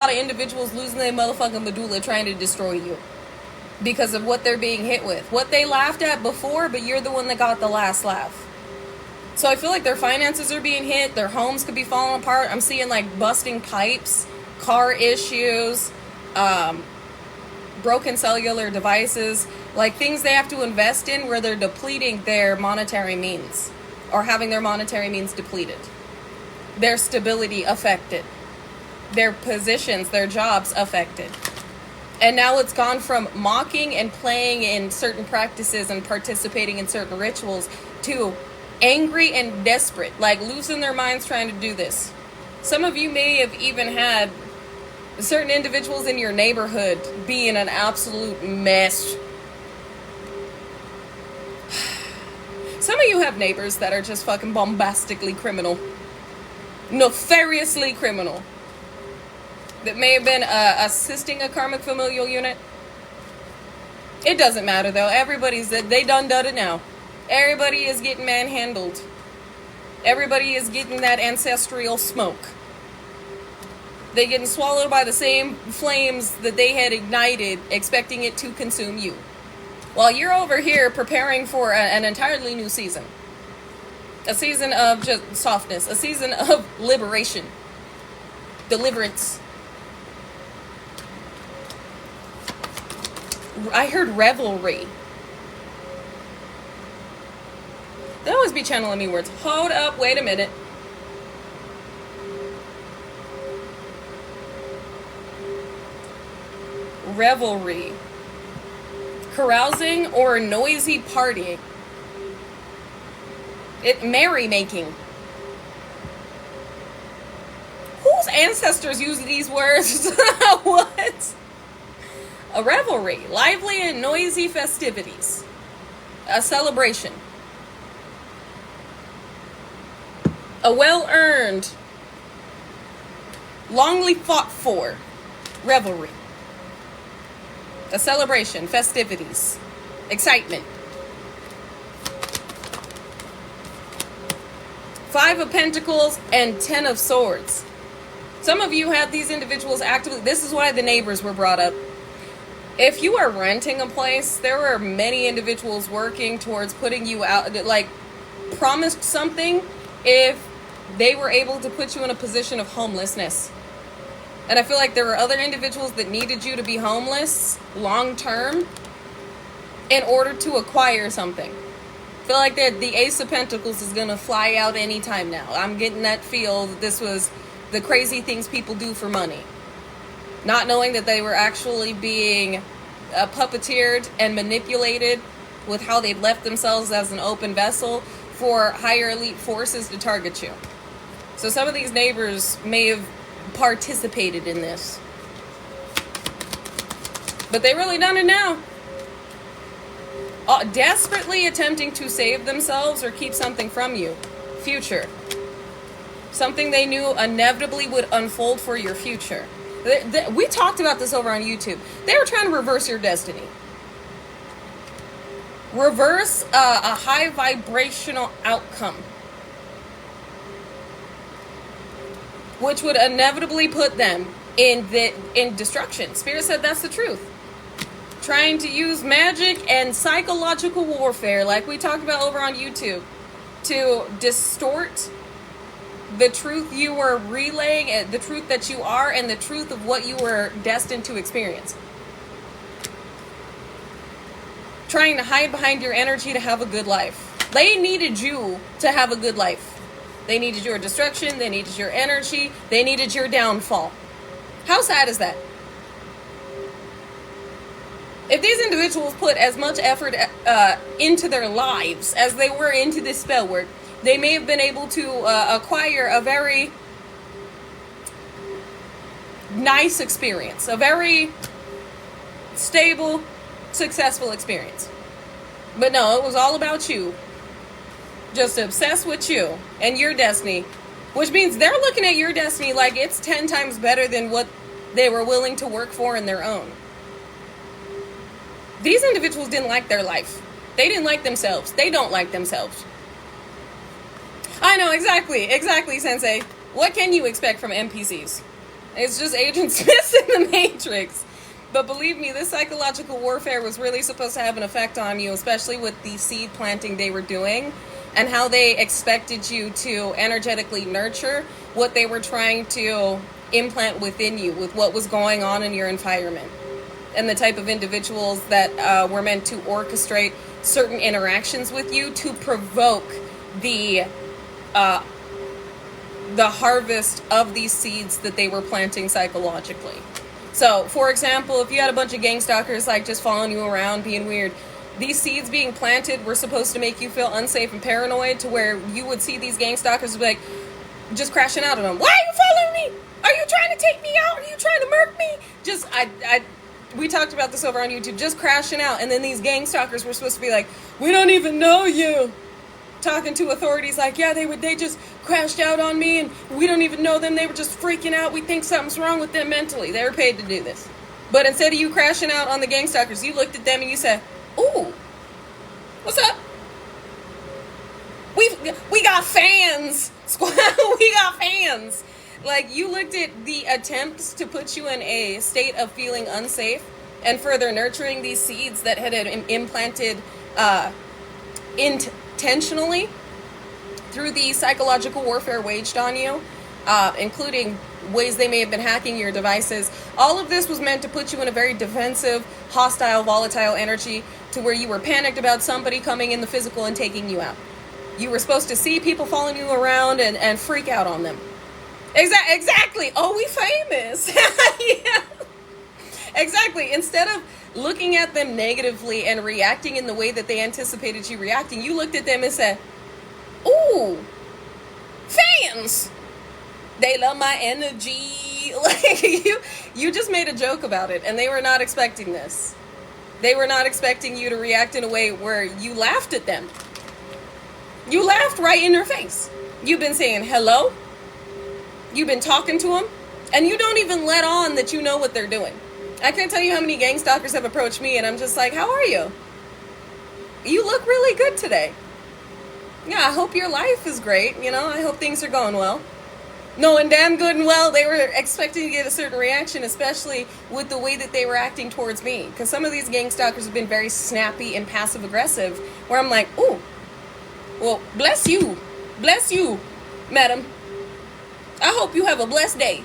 lot of individuals losing their motherfucking medulla trying to destroy you because of what they're being hit with. What they laughed at before, but you're the one that got the last laugh. So I feel like their finances are being hit, their homes could be falling apart. I'm seeing like busting pipes, car issues, broken cellular devices, like things they have to invest in where they're depleting their monetary means or having their monetary means depleted. Their stability affected. Their positions, their jobs affected. And now it's gone from mocking and playing in certain practices and participating in certain rituals to angry and desperate, like losing their minds trying to do this. Some of you may have even had certain individuals in your neighborhood be in an absolute mess. Some of you have neighbors that are just fucking bombastically criminal. Nefariously criminal. That may have been assisting a karmic familial unit. It doesn't matter though. They done it now. Everybody is getting manhandled. Everybody is getting that ancestral smoke. They getting swallowed by the same flames that they had ignited, expecting it to consume you. While you're over here preparing for an entirely new season. A season of just softness. A season of liberation. Deliverance. I heard revelry. They always be channeling me words. Hold up, wait a minute. Revelry. Carousing or noisy partying. Merrymaking. Whose ancestors use these words? What? A revelry, lively and noisy festivities. A celebration. A well-earned, longly fought for revelry. A celebration, festivities, excitement. 5 of Pentacles and 10 of Swords. Some of you have these individuals actively. This is why the neighbors were brought up. If you are renting a place, there are many individuals working towards putting you out, like promised something if they were able to put you in a position of homelessness. And I feel like there were other individuals that needed you to be homeless long term in order to acquire something. I feel like the Ace of Pentacles is going to fly out anytime now. I'm getting that feel that this was the crazy things people do for money. Not knowing that they were actually being puppeteered and manipulated with how they left themselves as an open vessel for higher elite forces to target you. So some of these neighbors may have participated in this. But they really done it now. Desperately attempting to save themselves or keep something from you. Future. Something they knew inevitably would unfold for your future. We talked about this over on YouTube. They were trying to reverse your destiny. Reverse a high vibrational outcome. Which would inevitably put them in destruction. Spirit said that's the truth. Trying to use magic and psychological warfare, like we talked about over on YouTube, to distort the truth you were relaying, the truth that you are, and the truth of what you were destined to experience. Trying to hide behind your energy to have a good life. They needed you to have a good life. They needed your destruction. They needed your energy. They needed your downfall. How sad is that? If these individuals put as much effort into their lives as they were into this spell work, they may have been able to acquire a very nice experience, a very stable, successful experience. But no, it was all about you. Just obsessed with you and your destiny, which means they're looking at your destiny like it's 10 times better than what they were willing to work for in their own. These individuals didn't like their life. They didn't like themselves. They don't like themselves. I know, exactly, Sensei. What can you expect from NPCs? It's just Agent Smith in the Matrix. But believe me, this psychological warfare was really supposed to have an effect on you, especially with the seed planting they were doing and how they expected you to energetically nurture what they were trying to implant within you with what was going on in your environment and the type of individuals that were meant to orchestrate certain interactions with you to provoke the harvest of these seeds that they were planting psychologically. So, for example, if you had a bunch of gang stalkers like just following you around, being weird, these seeds being planted were supposed to make you feel unsafe and paranoid to where you would see these gang stalkers be like, just crashing out on them. Why are you following me? Are you trying to take me out? Are you trying to murk me? We talked about this over on YouTube, just crashing out. And then these gang stalkers were supposed to be like, we don't even know you. Talking to authorities like, yeah, they just crashed out on me and we don't even know them. They were just freaking out. We think something's wrong with them mentally. They were paid to do this. But instead of you crashing out on the gang stalkers, you looked at them and you said, ooh, what's up? We got fans. Squad, we got fans. Like, you looked at the attempts to put you in a state of feeling unsafe and further nurturing these seeds that had implanted intentionally through the psychological warfare waged on you, including ways they may have been hacking your devices. All of this was meant to put you in a very defensive, hostile, volatile energy to where you were panicked about somebody coming in the physical and taking you out. You were supposed to see people following you around and freak out on them. Exactly. Oh, we famous. Yeah. Exactly. Instead of looking at them negatively and reacting in the way that they anticipated you reacting, you looked at them and said, ooh, fans. They love my energy. Like, you just made a joke about it, and they were not expecting this. They were not expecting you to react in a way where you laughed at them. You laughed right in their face. You've been saying hello. You've been talking to them, and you don't even let on that you know what they're doing. I can't tell you how many gang stalkers have approached me, and I'm just like, how are you? You look really good today. Yeah, I hope your life is great. I hope things are going well. Knowing damn good and well they were expecting to get a certain reaction, especially with the way that they were acting towards me. Because some of these gang stalkers have been very snappy and passive-aggressive, where I'm like, ooh, well, bless you, madam. I hope you have a blessed day.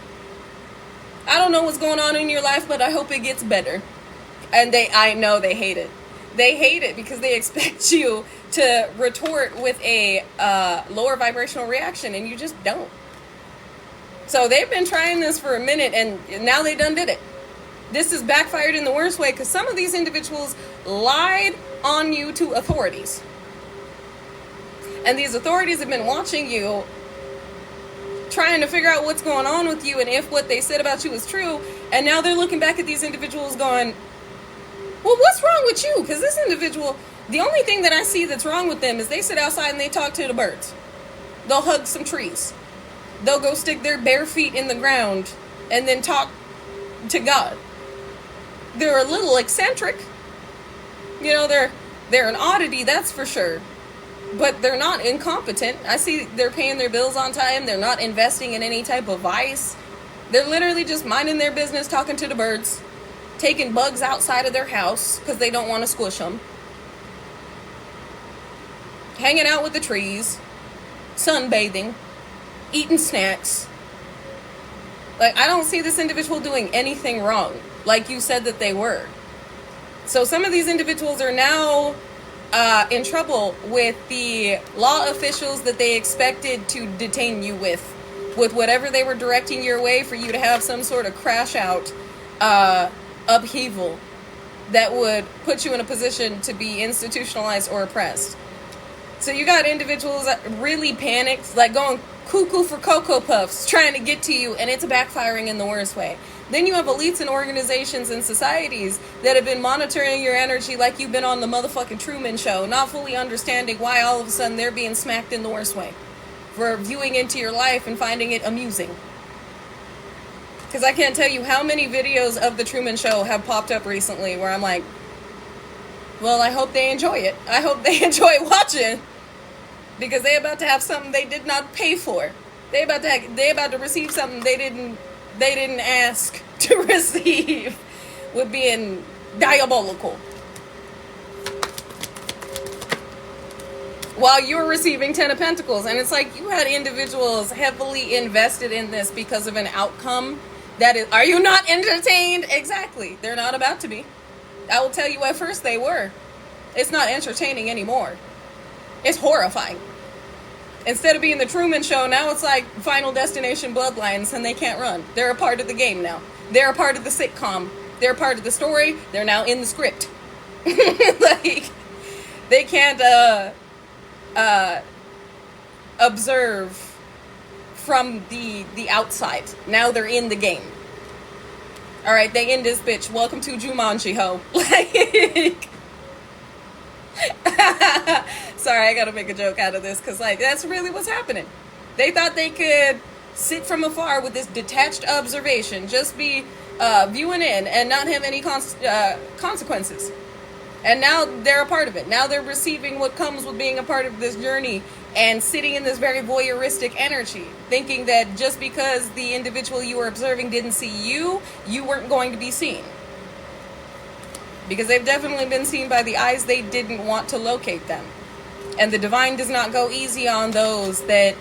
I don't know what's going on in your life, but I hope it gets better. And I know they hate it. They hate it because they expect you to retort with a lower vibrational reaction, and you just don't. So they've been trying this for a minute, and now they done did it. This is backfired in the worst way because some of these individuals lied on you to authorities. And these authorities have been watching you, trying to figure out what's going on with you and if what they said about you is true. And now they're looking back at these individuals going, well, what's wrong with you? Because this individual, the only thing that I see that's wrong with them is they sit outside and they talk to the birds. They'll hug some trees. They'll go stick their bare feet in the ground and then talk to God. They're a little eccentric. They're an oddity, that's for sure. But they're not incompetent. I see they're paying their bills on time. They're not investing in any type of vice. They're literally just minding their business, talking to the birds, taking bugs outside of their house because they don't want to squish them, hanging out with the trees, sunbathing, eating snacks. Like, I don't see this individual doing anything wrong, like you said that they were. So some of these individuals are now in trouble with the law officials that they expected to detain you with whatever they were directing your way for you to have some sort of crash out upheaval that would put you in a position to be institutionalized or oppressed. So you got individuals that really panicked, like going cuckoo for Cocoa Puffs, trying to get to you, and it's backfiring in the worst way. Then you have elites and organizations and societies that have been monitoring your energy like you've been on the motherfucking Truman Show, not fully understanding why all of a sudden they're being smacked in the worst way. For viewing into your life and finding it amusing. Because I can't tell you how many videos of the Truman Show have popped up recently where I'm like, well, I hope they enjoy it. I hope they enjoy watching. Because they're about to have something they did not pay for. They about to receive something they didn't they didn't ask to receive with being diabolical. While you're receiving 10 of Pentacles. And it's like you had individuals heavily invested in this because of an outcome that is, are you not entertained? Exactly. They're not about to be. I will tell you at first they were. It's not entertaining anymore. It's horrifying. Instead of being the Truman Show, now it's like Final Destination Bloodlines and they can't run. They're a part of the game now. They're a part of the sitcom. They're a part of the story. They're now in the script. Like, they can't, observe from the outside. Now they're in the game. All right, they in this bitch. Welcome to Jumanji, ho. Like, sorry, I gotta make a joke out of this because, like, that's really what's happening. They thought they could sit from afar with this detached observation, just be viewing in and not have any consequences. And now they're a part of it. Now they're receiving what comes with being a part of this journey and sitting in this very voyeuristic energy, thinking that just because the individual you were observing didn't see you, you weren't going to be seen. Because they've definitely been seen by the eyes they didn't want to locate them. And the divine does not go easy on those that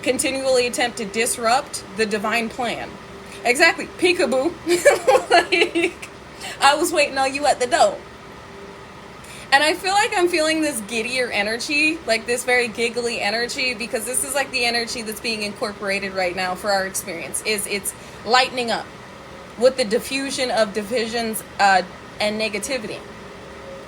continually attempt to disrupt the divine plan. Exactly. Peekaboo. Like, I was waiting on you at the door. And I feel like I'm feeling this giddier energy, like this very giggly energy, because this is like the energy that's being incorporated right now for our experience. It's lightening up with the diffusion of divisions and negativity,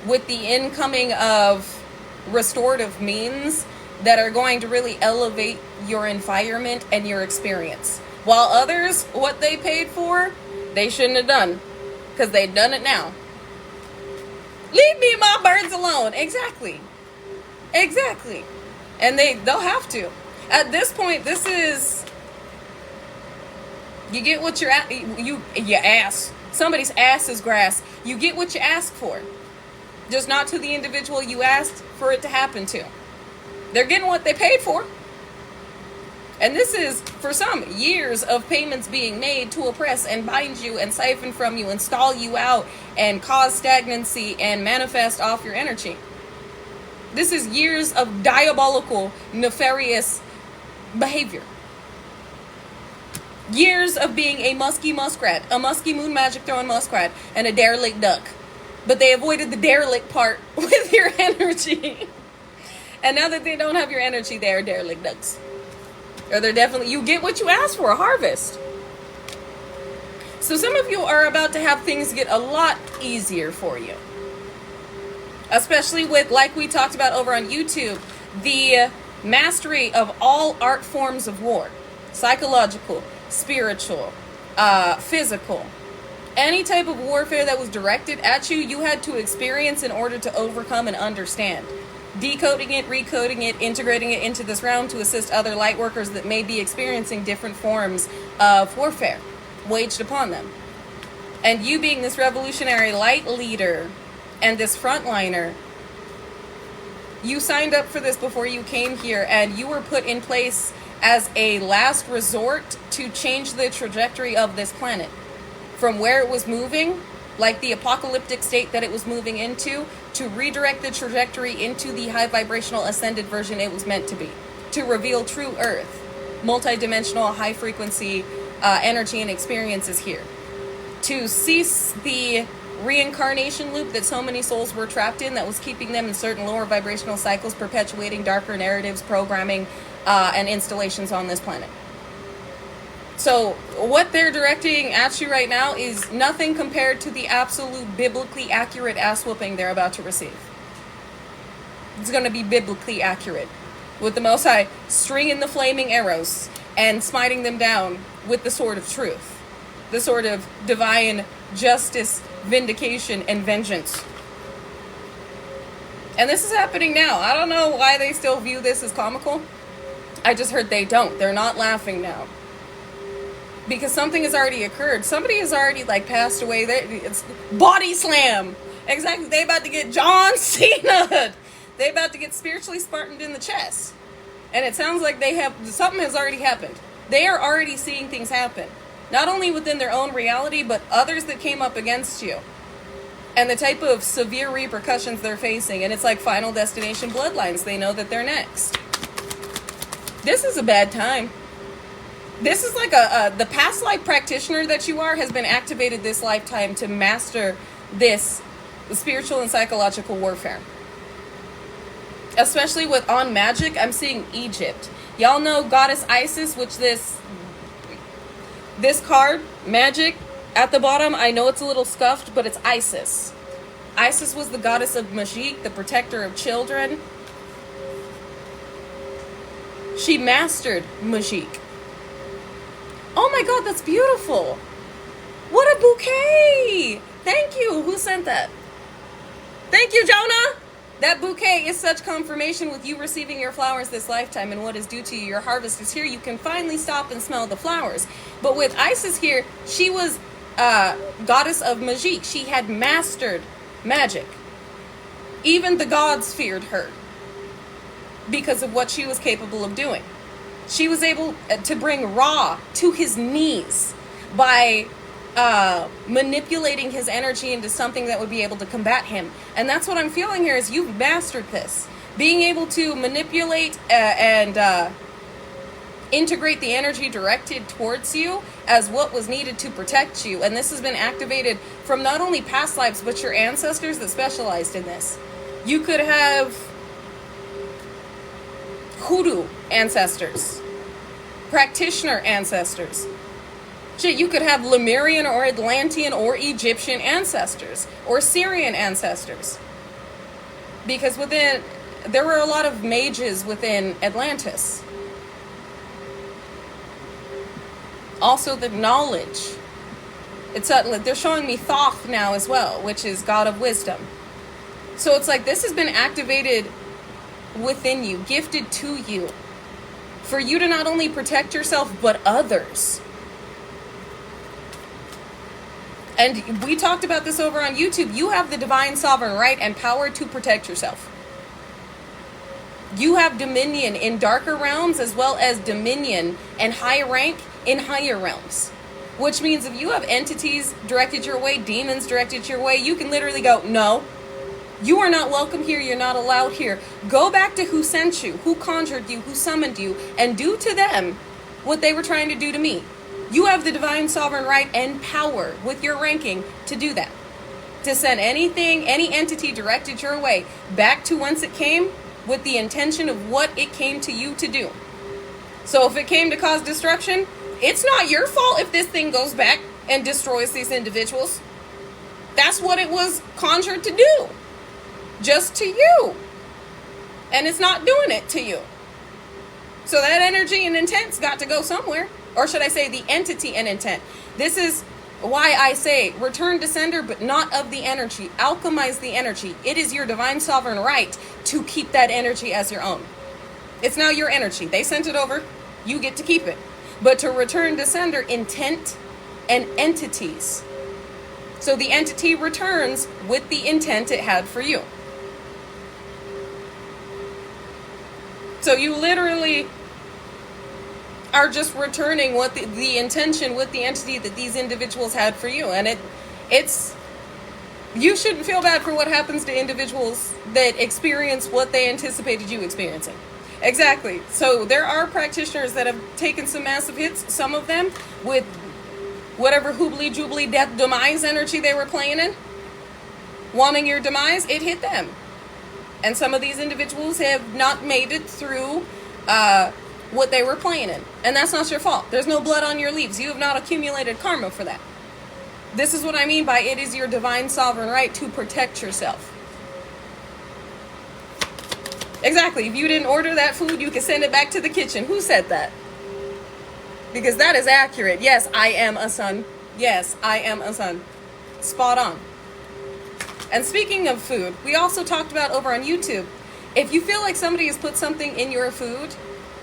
with the incoming of restorative means that are going to really elevate your environment and your experience. While others, what they paid for, they shouldn't have done, because they've done it now. Leave me and my birds alone. Exactly. And they'll have to. At this point, this is, you get what you're at. You ass. Somebody's ass is grass. You get what you ask for. Just not to the individual you asked for it to happen to. They're getting what they paid for. And this is, for some, years of payments being made to oppress and bind you and siphon from you and stall you out and cause stagnancy and manifest off your energy. This is years of diabolical, nefarious behavior. Years of being a musky muskrat, a musky moon magic throwing muskrat, and a derelict duck. But they avoided the derelict part with your energy. And now that they don't have your energy, they are derelict ducks. Or they're definitely, you get what you asked for, a harvest. So some of you are about to have things get a lot easier for you. Especially with, like we talked about over on YouTube, the mastery of all art forms of war. Psychological, spiritual, physical. Any type of warfare that was directed at you, you had to experience in order to overcome and understand. Decoding it, recoding it, integrating it into this realm to assist other light workers that may be experiencing different forms of warfare waged upon them. And you being this revolutionary light leader and this frontliner, you signed up for this before you came here, and you were put in place as a last resort to change the trajectory of this planet from where it was moving, like the apocalyptic state that it was moving into, to redirect the trajectory into the high vibrational ascended version it was meant to be, to reveal true earth, multidimensional high frequency energy and experiences here, to cease the reincarnation loop that so many souls were trapped in that was keeping them in certain lower vibrational cycles, perpetuating darker narratives, programming, and installations on this planet. So what they're directing at you right now is nothing compared to the absolute biblically accurate ass whooping they're about to receive. It's going to be biblically accurate, with the Most High stringing the flaming arrows and smiting them down with the sword of truth, the sword of divine justice, vindication, and vengeance. And this is happening now. I don't know why they still view this as comical. I just heard they don't. They're not laughing now. Because something has already occurred. Somebody has already, like, passed away. It's body slam. Exactly. They about to get John Cena. They about to get spiritually Spartaned in the chest. And it sounds like something has already happened. They are already seeing things happen. not only within their own reality, but others that came up against you. And the type of severe repercussions they're facing. And it's like Final Destination Bloodlines. They know that they're next. This is a bad time. This is like the past life practitioner that you are has been activated this lifetime to master this spiritual and psychological warfare. Especially with on magic, I'm seeing Egypt. Y'all know Goddess Isis, which this card, magic, at the bottom, I know it's a little scuffed, but it's Isis. Isis was the goddess of magic, the protector of children. She mastered magic. Oh my God, that's beautiful. What a bouquet. Thank you. Who sent that? Thank you, Jonah. That bouquet is such confirmation with you receiving your flowers this lifetime and what is due to you. Your harvest is here. You can finally stop and smell the flowers. But with Isis here, she was goddess of magic. She had mastered magic. Even the gods feared her because of what she was capable of doing. She was able to bring Ra to his knees by manipulating his energy into something that would be able to combat him. And that's what I'm feeling here is you've mastered this. Being able to manipulate and integrate the energy directed towards you as what was needed to protect you. And this has been activated from not only past lives, but your ancestors that specialized in this. You could have hoodoo ancestors, practitioner ancestors. Shit, you could have Lemurian or Atlantean or Egyptian ancestors or Syrian ancestors. Because there were a lot of mages within Atlantis. Also the knowledge. They're showing me Thoth now as well, which is God of wisdom. So it's like this has been activated within you, gifted to you, for you to not only protect yourself, but others. And we talked about this over on YouTube. You have the divine sovereign right and power to protect yourself. You have dominion in darker realms as well as dominion and high rank in higher realms. Which means if you have entities directed your way, demons directed your way, you can literally go, no, you are not welcome here, you're not allowed here. Go back to who sent you, who conjured you, who summoned you, and do to them what they were trying to do to me. You have the divine sovereign right and power with your ranking to do that. To send anything, any entity directed your way back to whence it came with the intention of what it came to you to do. So if it came to cause destruction, it's not your fault if this thing goes back and destroys these individuals. That's what it was conjured to do. Just to you. And it's not doing it to you. So that energy and intent's got to go somewhere. Or should I say the entity and intent. This is why I say return to sender, but not of the energy. Alchemize the energy. It is your divine sovereign right to keep that energy as your own. It's now your energy. They sent it over. You get to keep it. But to return to sender, intent and entities. So the entity returns with the intent it had for you. So you literally are just returning what the intention with the entity that these individuals had for you. And it's you shouldn't feel bad for what happens to individuals that experience what they anticipated you experiencing. Exactly. So there are practitioners that have taken some massive hits, some of them with whatever hoobly jubbly death demise energy they were playing in, wanting your demise, it hit them. And some of these individuals have not made it through what they were playing in. And that's not your fault. There's no blood on your leaves. You have not accumulated karma for that. This is what I mean by it is your divine sovereign right to protect yourself. Exactly. If you didn't order that food, you can send it back to the kitchen. Who said that? Because that is accurate. Yes, I am a son. Yes, I am a son. Spot on. And speaking of food, we also talked about over on YouTube, if you feel like somebody has put something in your food,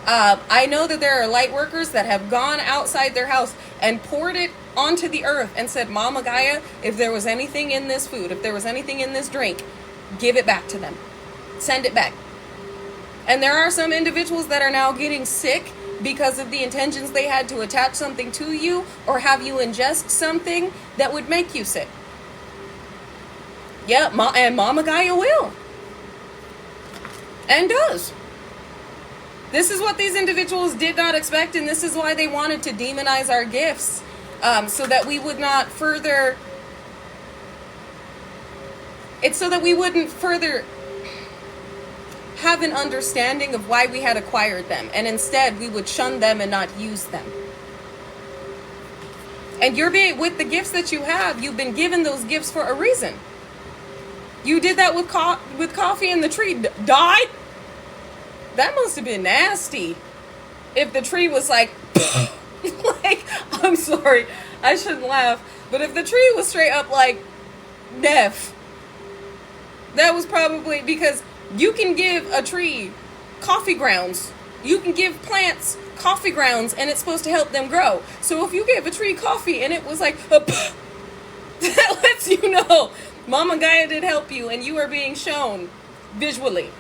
I know that there are light workers that have gone outside their house and poured it onto the earth and said, Mama Gaia, if there was anything in this food, if there was anything in this drink, give it back to them. Send it back. And there are some individuals that are now getting sick because of the intentions they had to attach something to you or have you ingest something that would make you sick. Yeah, and Mama Gaia will. And does. This is what these individuals did not expect, and this is why they wanted to demonize our gifts, so that we would not further... It's so that we wouldn't further have an understanding of why we had acquired them, and instead we would shun them and not use them. And with the gifts that you have, you've been given those gifts for a reason. You did that with coffee, and the tree died. That must have been nasty. If the tree was like, like, I'm sorry, I shouldn't laugh, but if the tree was straight up like deaf, that was probably because you can give a tree coffee grounds. You can give plants coffee grounds, and it's supposed to help them grow. So if you gave a tree coffee and it was like, that lets you know Mama Gaia did help you, and you are being shown visually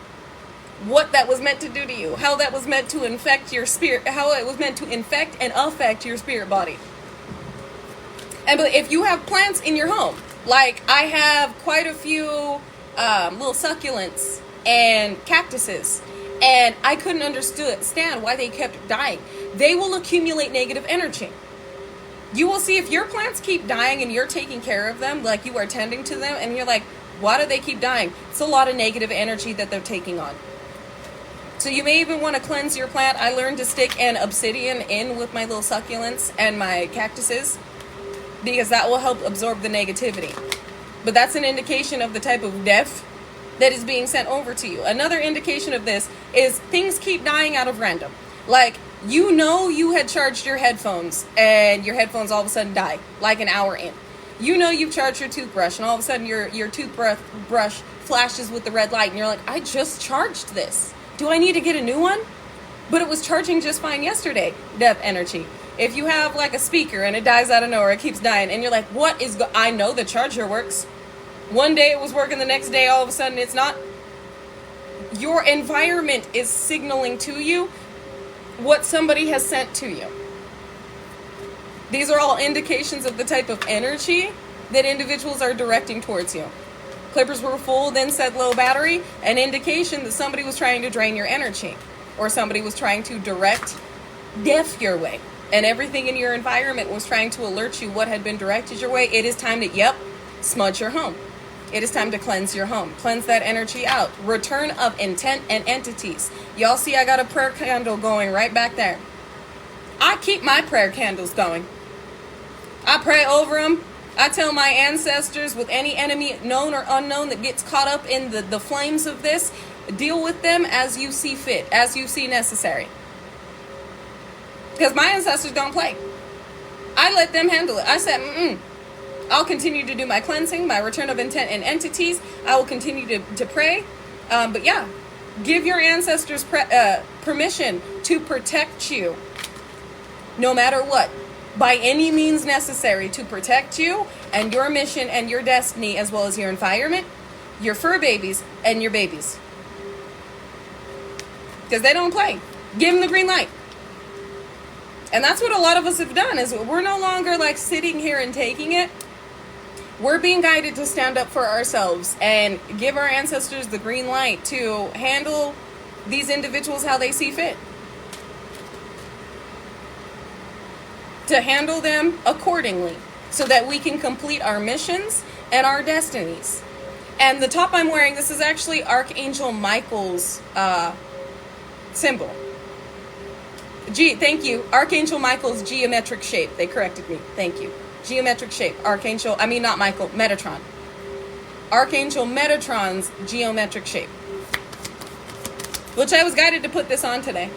what that was meant to do to you, how that was meant to infect your spirit, how it was meant to infect and affect your spirit body. And but if you have plants in your home, like I have quite a few little succulents and cactuses, and I couldn't understand why they kept dying. They will accumulate negative energy. You will see if your plants keep dying and you're taking care of them, like you are tending to them, and you're like, why do they keep dying? It's a lot of negative energy that they're taking on. So you may even want to cleanse your plant. I learned to stick an obsidian in with my little succulents and my cactuses, because that will help absorb the negativity. But that's an indication of the type of death that is being sent over to you. Another indication of this is things keep dying out of random. Like, you know you had charged your headphones, and your headphones all of a sudden die, like an hour in. You know you've charged your toothbrush, and all of a sudden your toothbrush flashes with the red light, and you're like, I just charged this. Do I need to get a new one? But it was charging just fine yesterday. Death energy. If you have like a speaker and it dies out of nowhere, it keeps dying, and you're like, what is I know the charger works. One day it was working, the next day all of a sudden it's not. Your environment is signaling to you what somebody has sent to you. These are all indications of the type of energy that individuals are directing towards you. Clippers were full, then said low battery, an indication that somebody was trying to drain your energy, or somebody was trying to direct death your way, and everything in your environment was trying to alert you what had been directed your way. It is time to, smudge your home. It is time to cleanse your home. Cleanse that energy out. Return of intent and entities. Y'all see I got a prayer candle going right back there. I keep my prayer candles going. I pray over them. I tell my ancestors, with any enemy known or unknown that gets caught up in the flames of this, deal with them as you see fit, as you see necessary. Because my ancestors don't play. I let them handle it. I said, I'll continue to do my cleansing, my return of intent and entities. I will continue to pray. But yeah, give your ancestors permission to protect you, no matter what. By any means necessary, to protect you and your mission and your destiny, as well as your environment, your fur babies, and your babies. Because they don't play. Give them the green light. And that's what a lot of us have done, is we're no longer like sitting here and taking it. We're being guided to stand up for ourselves and give our ancestors the green light to handle these individuals how they see fit. To handle them accordingly, so that we can complete our missions and our destinies. And the top I'm wearing, this is actually Archangel Michael's symbol. Thank you. Archangel Michael's geometric shape. They corrected me. Thank you. Geometric shape. Not Michael, Metatron. Archangel Metatron's geometric shape. Which I was guided to put this on today.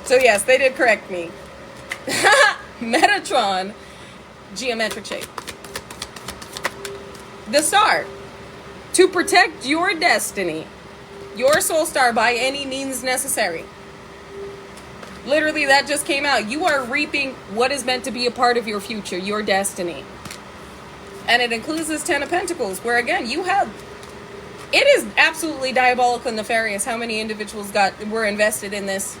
So yes, they did correct me. Metatron, geometric shape. The star, to protect your destiny, your soul star, by any means necessary. Literally, that just came out. You are reaping what is meant to be a part of your future, your destiny. And it includes this 10 of Pentacles, where again, it is absolutely diabolical and nefarious how many individuals were invested in this.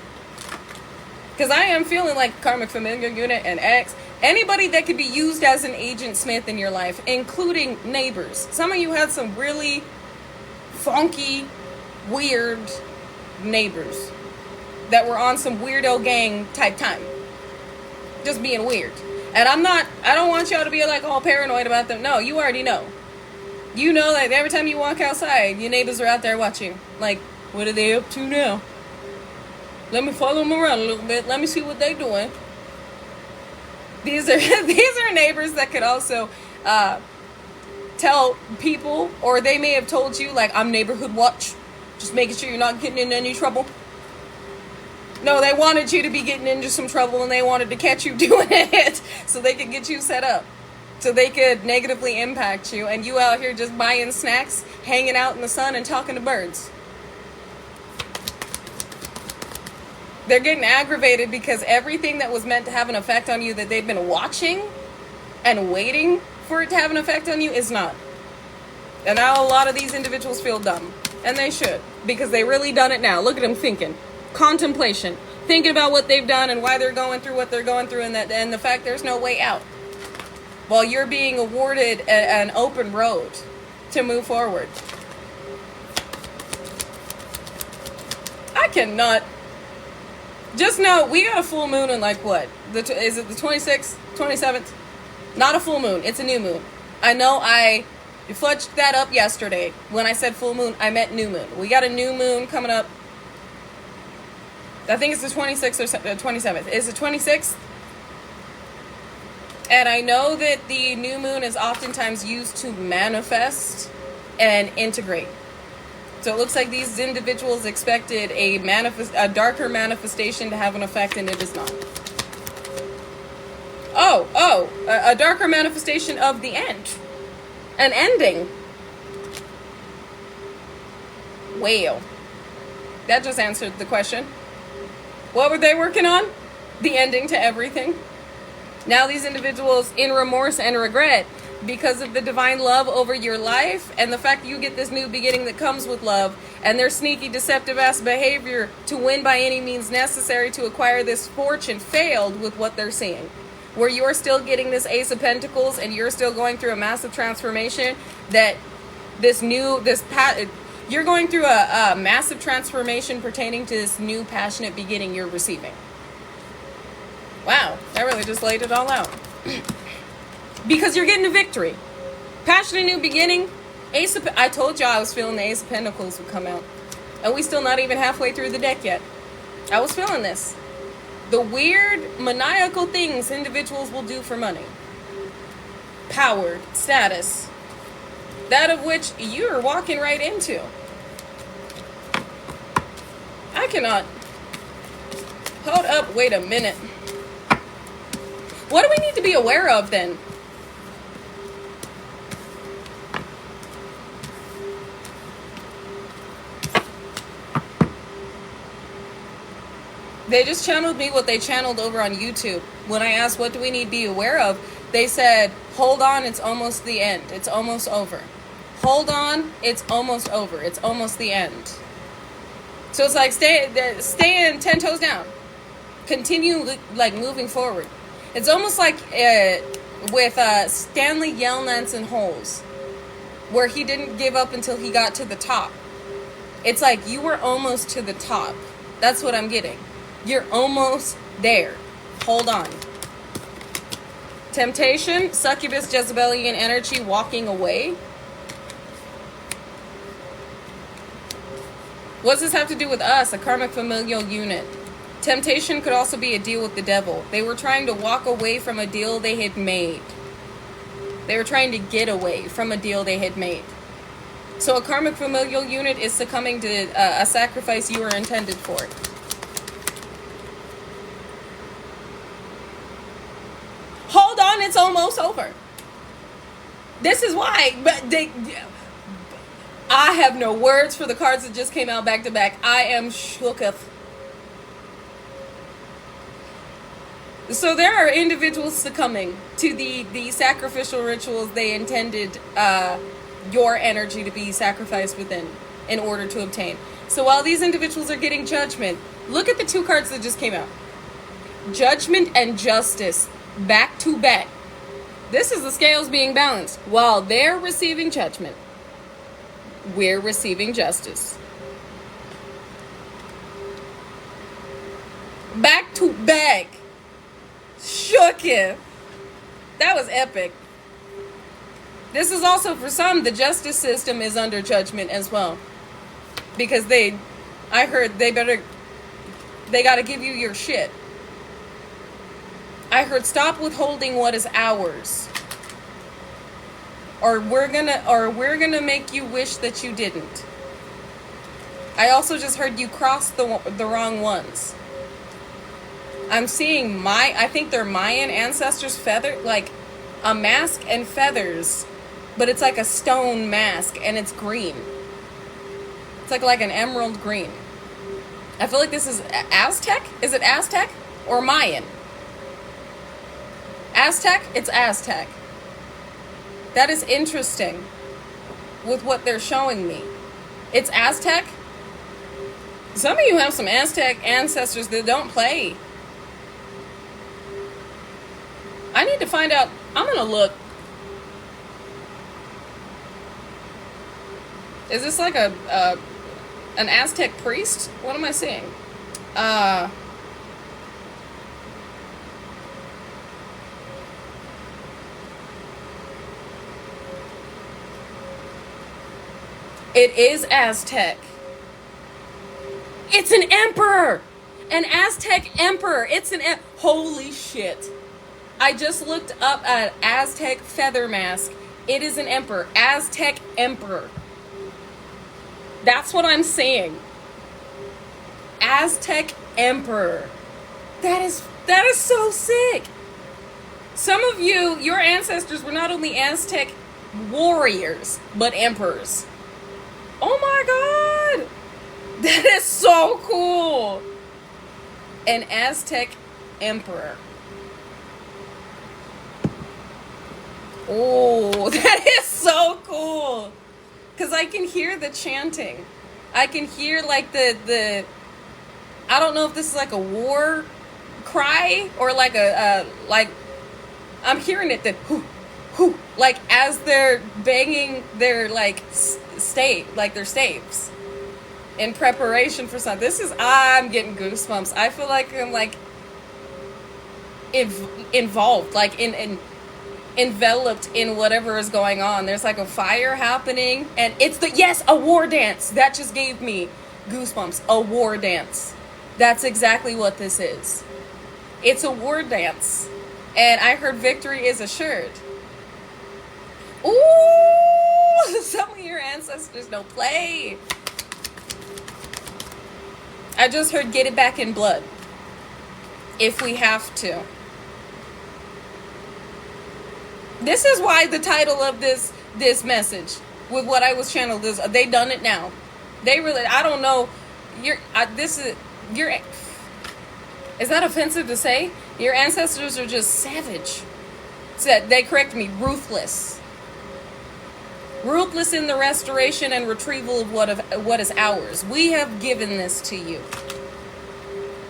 Because I am feeling like karmic familiar unit and X. Anybody that could be used as an agent Smith in your life, including neighbors. Some of you had some really funky, weird neighbors that were on some weirdo gang type time. Just being weird. And I don't want y'all to be like all paranoid about them. No, you already know. You know that every time you walk outside, your neighbors are out there watching. Like, what are they up to now? Let me follow them around a little bit. Let me see what they're doing. These are neighbors that could also tell people, or they may have told you, like, I'm neighborhood watch. Just making sure you're not getting in any trouble. No, they wanted you to be getting into some trouble, and they wanted to catch you doing it so they could get you set up. So they could negatively impact you, and you out here just buying snacks, hanging out in the sun, and talking to birds. They're getting aggravated because everything that was meant to have an effect on you that they've been watching and waiting for it to have an effect on you is not. And now a lot of these individuals feel dumb. And they should, because they really done it now. Look at them thinking. Contemplation. Thinking about what they've done and why they're going through what they're going through, and the fact there's no way out. While you're being awarded an open road to move forward. I cannot. Just know, we got a full moon in like what? Is it the 26th? 27th? Not a full moon. It's a new moon. I know I fudged that up yesterday. When I said full moon, I meant new moon. We got a new moon coming up. I think it's the 26th or 27th. Is it 26th? And I know that the new moon is oftentimes used to manifest and integrate. So it looks like these individuals expected a darker manifestation to have an effect, and it is not. A darker manifestation of the end. An ending. Well, that just answered the question. What were they working on? The ending to everything. Now these individuals, in remorse and regret, because of the divine love over your life and the fact that you get this new beginning that comes with love, and their sneaky, deceptive ass behavior to win by any means necessary to acquire this fortune failed with what they're seeing. Where you're still getting this Ace of Pentacles and you're still going through a massive transformation, that you're going through a massive transformation pertaining to this new passionate beginning you're receiving. Wow, that really just laid it all out. Because you're getting a victory. Passionate new beginning. I told y'all I was feeling the Ace of Pentacles would come out. And we still not even halfway through the deck yet. I was feeling this. The weird, maniacal things individuals will do for money. Power, status. That of which you're walking right into. I cannot. Hold up, wait a minute. What do we need to be aware of then? They just channeled me what they channeled over on YouTube. When I asked what do we need to be aware of, they said, hold on, it's almost the end. It's almost over. Hold on, it's almost over. It's almost the end. So it's like staying 10 toes down. Continue like moving forward. It's almost like with Stanley Yelnats and Holes, where he didn't give up until he got to the top. It's like you were almost to the top. That's what I'm getting. You're almost there. Hold on. Temptation, succubus, Jezebelian energy, walking away. What does this have to do with us, a karmic familial unit? Temptation could also be a deal with the devil. They were trying to walk away from a deal they had made. They were trying to get away from a deal they had made. So a karmic familial unit is succumbing to a sacrifice you were intended for. Hold on, it's almost over. This is why, I have no words for the cards that just came out back to back. I am shooketh. So there are individuals succumbing to the sacrificial rituals they intended your energy to be sacrificed within in order to obtain. So while these individuals are getting judgment, look at the two cards that just came out. Judgment and justice back to back. This is the scales being balanced. While they're receiving judgment, we're receiving justice. Back to back. Shook it. That was epic. This is also, for some, the justice system is under judgment as well. Because I heard they gotta give you your shit. I heard stop withholding what is ours. Or we're gonna make you wish that you didn't. I also just heard you crossed the wrong ones. I'm seeing I think they're Mayan ancestors' feather, like a mask and feathers, but it's like a stone mask and it's green. It's like an emerald green. I feel like this is Aztec. Is it Aztec or Mayan? Aztec? It's Aztec. That is interesting with what they're showing me. It's Aztec. Some of you have some Aztec ancestors that don't play. I need to find out. I'm going to look. Is this like an Aztec priest? What am I seeing? It is Aztec. It's an emperor. An Aztec emperor. It's holy shit. I just looked up an Aztec feather mask. It is an emperor. Aztec emperor. That's what I'm saying. Aztec emperor. That is so sick. Some of you, your ancestors were not only Aztec warriors, but emperors. Oh my God. That is so cool. An Aztec emperor. Oh, that is so cool. Because I can hear the chanting. I can hear like the I don't know if this is like a war cry or like like I'm hearing it, the hoo, hoo, like as they're banging their like their staves in preparation for something. I'm getting goosebumps. I feel like I'm like involved, like enveloped in whatever is going on. There's like a fire happening, and it's a war dance. That just gave me goosebumps. A war dance. That's exactly what this is. It's a war dance. And I heard victory is assured. Ooh, some of your ancestors don't play. I just heard get it back in blood. If we have to. This is why the title of this message with what I was channeled is they done it now. They really, I don't know. Is that offensive to say? Your ancestors are just savage. They correct me, ruthless. Ruthless in the restoration and retrieval of what is ours. We have given this to you.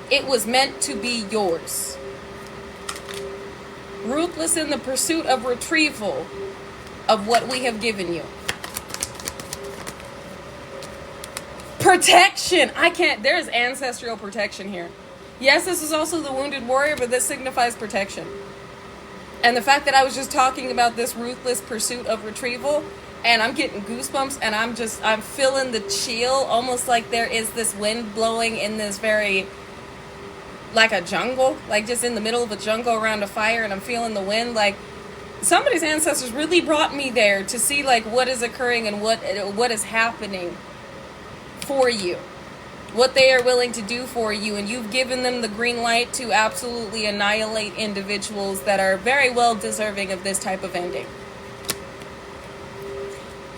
It was meant to be yours. Ruthless in the pursuit of retrieval of what we have given you. Protection. There's ancestral protection here. Yes, this is also the wounded warrior, but this signifies protection. And the fact that I was just talking about this ruthless pursuit of retrieval, and I'm getting goosebumps, and I'm feeling the chill, almost like there is this wind blowing in this very, like a jungle, like just in the middle of a jungle around a fire, and I'm feeling the wind. Like somebody's ancestors really brought me there to see like what is occurring and what is happening for you, what they are willing to do for you, and you've given them the green light to absolutely annihilate individuals that are very well deserving of this type of ending.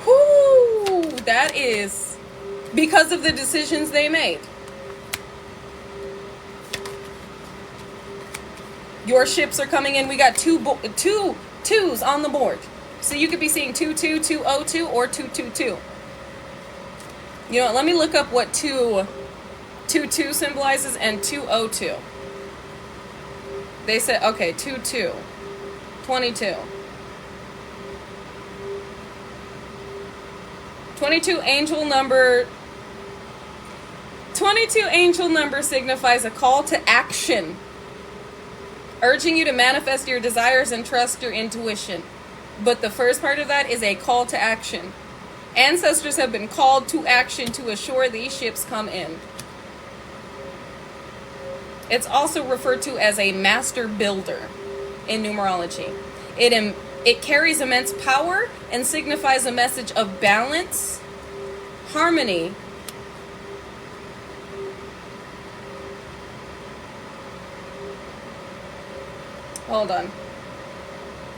Whoo, that is because of the decisions they made. Your ships are coming in. We got two twos on the board. So you could be seeing 22202 or 222. You know what? Let me look up what 222 symbolizes and 202. They said, okay, 2-2. 22. 22 angel number 22 angel number signifies a call to action, urging you to manifest your desires and trust your intuition. But the first part of that is a call to action. Ancestors have been called to action to assure these ships come in. It's also referred to as a master builder in numerology. It carries immense power and signifies a message of balance, harmony,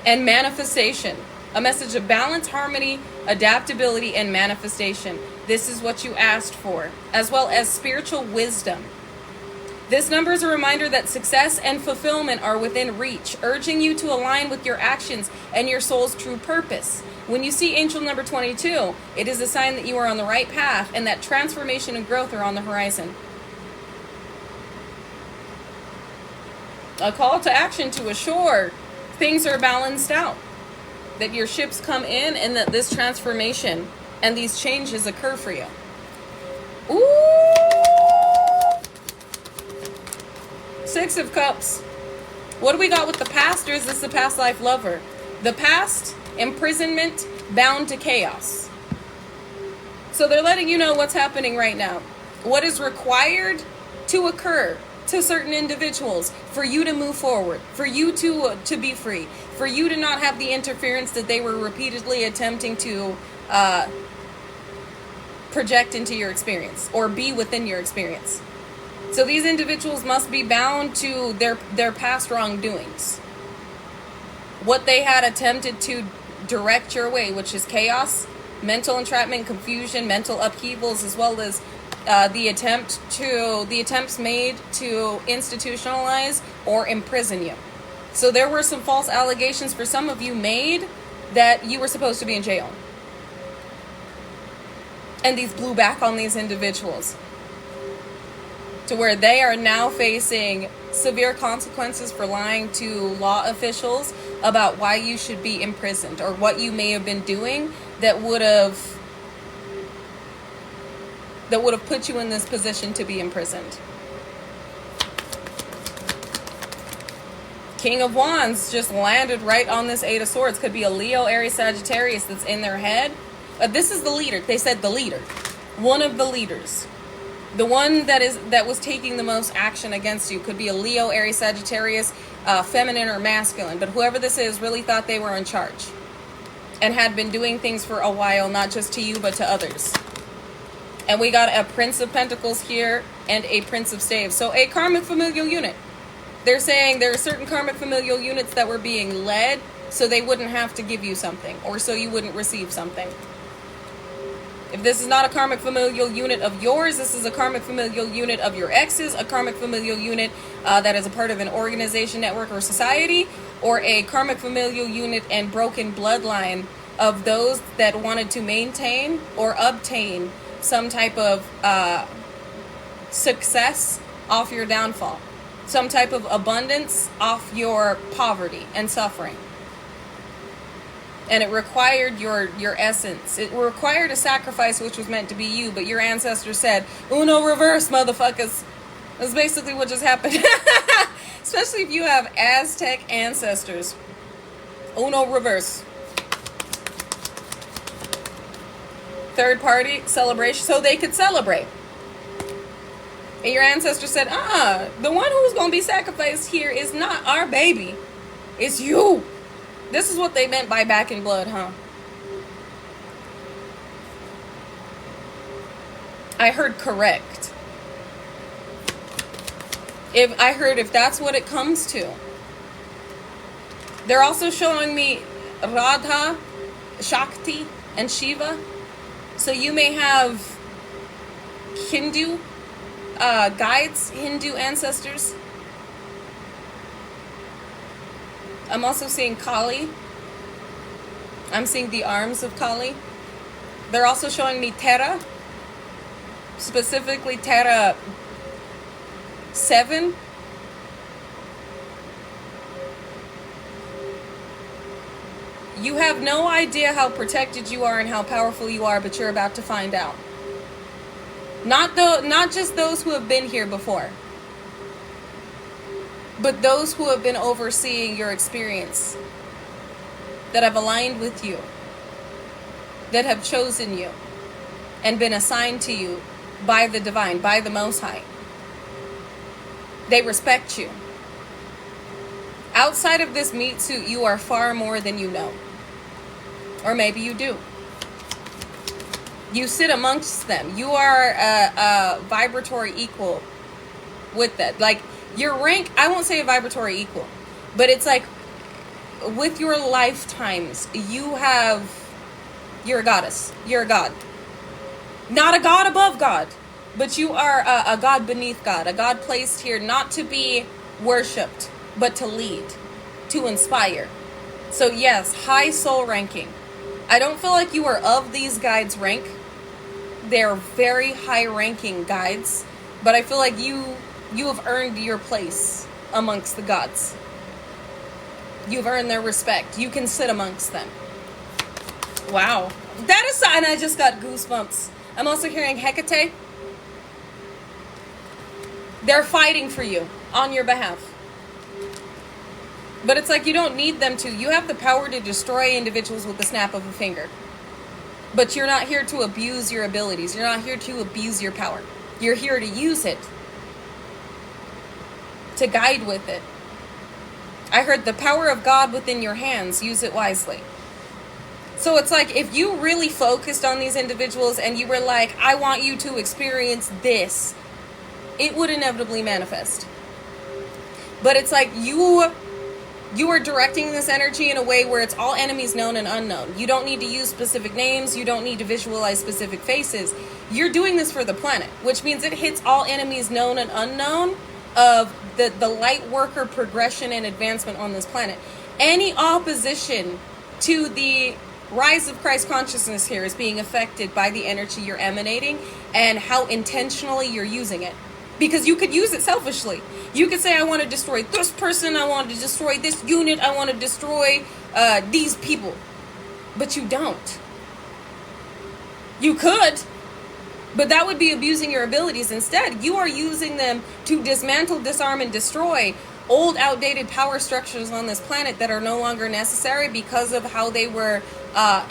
and manifestation. A message of balance, harmony, adaptability, and manifestation. This is what you asked for, as well as spiritual wisdom. This number is a reminder that success and fulfillment are within reach, urging you to align with your actions and your soul's true purpose. When you see angel number 22, it is a sign that you are on the right path and that transformation and growth are on the horizon. A call to action to assure things are balanced out, that your ships come in and that this transformation and these changes occur for you. Ooh! Six of Cups. What do we got with the past, or is this the past life lover? The past, imprisonment, bound to chaos. So they're letting you know what's happening right now. What is required to occur to certain individuals for you to move forward, for you to be free, for you to not have the interference that they were repeatedly attempting to project into your experience or be within your experience. So these individuals must be bound to their past wrongdoings. What they had attempted to direct your way, which is chaos, mental entrapment, confusion, mental upheavals, as well as the attempts made to institutionalize or imprison you. So there were some false allegations for some of you made that you were supposed to be in jail. And these blew back on these individuals, to where they are now facing severe consequences for lying to law officials about why you should be imprisoned or what you may have been doing that would have put you in this position to be imprisoned. King of Wands just landed right on this Eight of Swords. Could be a Leo, Aries, Sagittarius that's in their head. This is the leader. They said the leader. One of the leaders. The one that was taking the most action against you could be a Leo, Aries, Sagittarius, feminine or masculine. But whoever this is really thought they were in charge and had been doing things for a while, not just to you, but to others. And we got a Prince of Pentacles here and a Prince of Staves. So a karmic familial unit. They're saying there are certain karmic familial units that were being led so they wouldn't have to give you something or so you wouldn't receive something. If this is not a karmic familial unit of yours, this is a karmic familial unit of your ex's, a karmic familial unit that is a part of an organization, network, or society, or a karmic familial unit and broken bloodline of those that wanted to maintain or obtain some type of success off your downfall, some type of abundance off your poverty and suffering. And it required your essence. It required a sacrifice which was meant to be you, but your ancestors said, Uno reverse, motherfuckers. That's basically what just happened. Especially if you have Aztec ancestors. Uno reverse. Third party celebration, so they could celebrate. And your ancestors said, the one who's going to be sacrificed here is not our baby. It's you. This is what they meant by back in blood, huh? I heard correct. If that's what it comes to. They're also showing me Radha, Shakti, and Shiva. So you may have Hindu guides, Hindu ancestors. I'm also seeing Kali. I'm seeing the arms of Kali. They're also showing me Terra. Specifically Terra 7. You have no idea how protected you are and how powerful you are, but you're about to find out. Not just those who have been here before, but those who have been overseeing your experience, that have aligned with you, that have chosen you, and been assigned to you by the divine, by the Most High. They respect you. Outside of this meat suit, you are far more than you know. Or maybe you do. You sit amongst them. You are a vibratory equal with that. Like, your rank, I won't say a vibratory equal, but it's like, with your lifetimes, you're a goddess. You're a god. Not a god above God, but you are a god beneath God. A god placed here not to be worshipped, but to lead, to inspire. So yes, high soul ranking. I don't feel like you are of these guides' rank. They're very high ranking guides, but I feel like you have earned your place amongst the gods. You've earned their respect. You can sit amongst them. Wow. That is, and I just got goosebumps. I'm also hearing Hecate. They're fighting for you on your behalf. But it's like you don't need them to. You have the power to destroy individuals with the snap of a finger. But you're not here to abuse your abilities. You're not here to abuse your power. You're here to use it. To guide with it. I heard the power of God within your hands. Use it wisely. So it's like if you really focused on these individuals and you were like, I want you to experience this, it would inevitably manifest. But it's like you are directing this energy in a way where it's all enemies known and unknown. You don't need to use specific names. You don't need to visualize specific faces. You're doing this for the planet, which means it hits all enemies known and unknown of the light worker progression and advancement on this planet. Any opposition to the rise of Christ consciousness here is being affected by the energy you're emanating and how intentionally you're using it. Because you could use it selfishly. You could say, I want to destroy this person, I want to destroy this unit, I want to destroy these people. But you don't. You could, but that would be abusing your abilities. Instead, you are using them to dismantle, disarm, and destroy old, outdated power structures on this planet that are no longer necessary because of how they were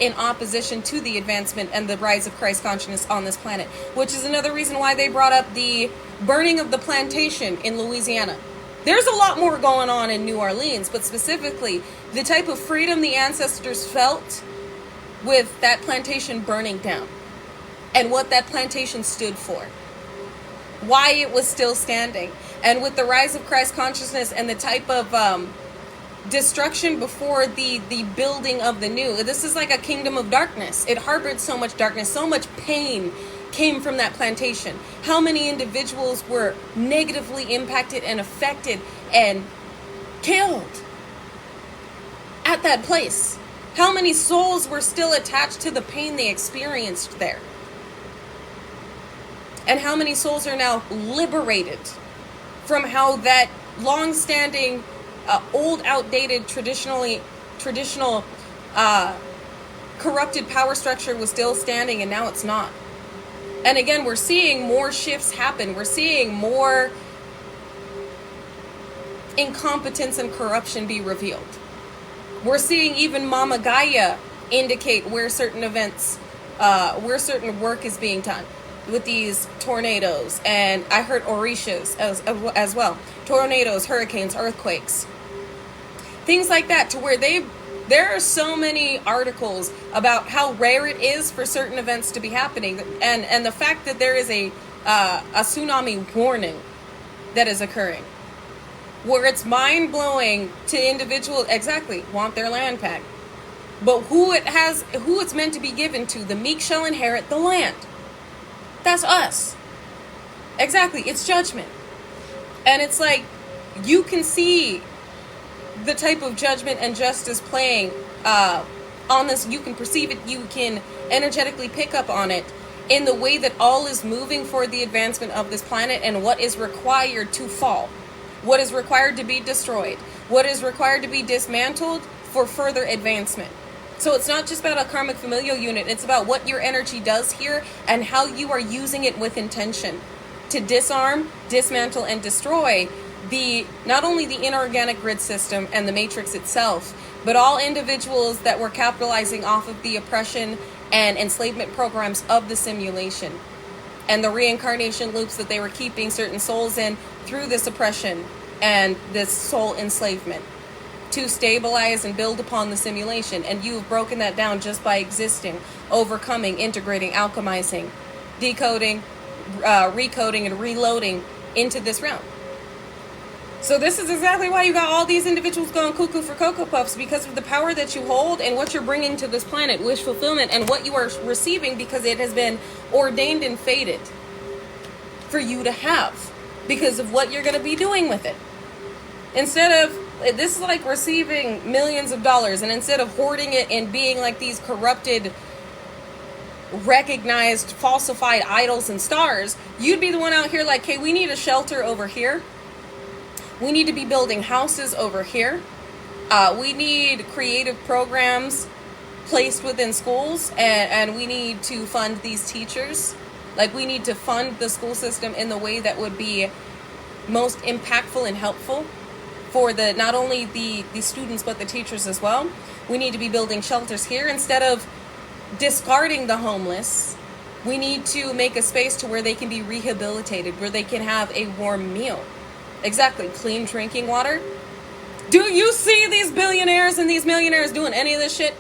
in opposition to the advancement and the rise of Christ consciousness on this planet. Which is another reason why they brought up the burning of the plantation in Louisiana. There's a lot more going on in New Orleans, but specifically, the type of freedom the ancestors felt with that plantation burning down. And what that plantation stood for. Why it was still standing. And with the rise of Christ consciousness and the type of destruction before the building of the new. This is like a kingdom of darkness. It harbored so much darkness, so much pain came from that plantation. How many individuals were negatively impacted and affected and killed at that place? How many souls were still attached to the pain they experienced there? And how many souls are now liberated from how that long-standing, old, outdated, traditional, corrupted power structure was still standing and now it's not. And again, we're seeing more shifts happen. We're seeing more incompetence and corruption be revealed. We're seeing even Mama Gaia indicate where certain events, where certain work is being done with these tornadoes. And I heard orishas as well. Tornadoes, hurricanes, earthquakes. Things like that, to where there are so many articles about how rare it is for certain events to be happening. And the fact that there is a tsunami warning that is occurring. Where it's mind-blowing to individuals, exactly, want their land back. But who it's meant to be given to, the meek shall inherit the land. That's us. Exactly, it's judgment. And it's like, you can see the type of judgment and justice playing on this. You can perceive it, you can energetically pick up on it in the way that all is moving for the advancement of this planet and what is required to fall. What is required to be destroyed. What is required to be dismantled for further advancement. So it's not just about a karmic familial unit, it's about what your energy does here and how you are using it with intention to disarm, dismantle, and destroy not only the inorganic grid system and the matrix itself, but all individuals that were capitalizing off of the oppression and enslavement programs of the simulation and the reincarnation loops that they were keeping certain souls in through this oppression and this soul enslavement to stabilize and build upon the simulation. And you've broken that down just by existing, overcoming, integrating, alchemizing, decoding, recoding, and reloading into this realm. So this is exactly why you got all these individuals going cuckoo for Cocoa Puffs, because of the power that you hold and what you're bringing to this planet, wish fulfillment, and what you are receiving, because it has been ordained and fated for you to have because of what you're going to be doing with it. Instead of, this is like receiving millions of dollars, and instead of hoarding it and being like these corrupted, recognized, falsified idols and stars, you'd be the one out here like, hey, we need a shelter over here. We need to be building houses over here. We need creative programs placed within schools, and we need to fund these teachers. Like, we need to fund the school system in the way that would be most impactful and helpful for not only the students, but the teachers as well. We need to be building shelters here. Instead of discarding the homeless, we need to make a space to where they can be rehabilitated, where they can have a warm meal. Exactly. Clean drinking water. Do you see these billionaires and these millionaires doing any of this shit?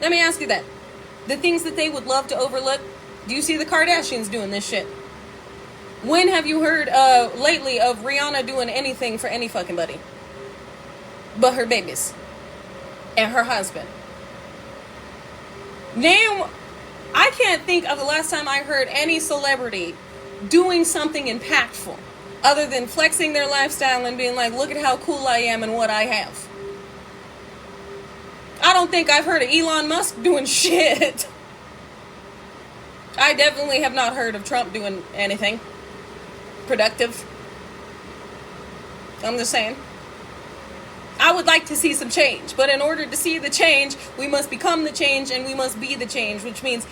Let me ask you that. The things that they would love to overlook, do you see the Kardashians doing this shit? When have you heard lately of Rihanna doing anything for any fucking buddy but her babies and her husband? Name, I can't think of the last time I heard any celebrity doing something impactful other than flexing their lifestyle and being like, look at how cool I am and what I have. I don't think I've heard of Elon Musk doing shit. I definitely have not heard of Trump doing anything productive. I'm just saying. I would like to see some change, but in order to see the change, we must become the change and we must be the change, which means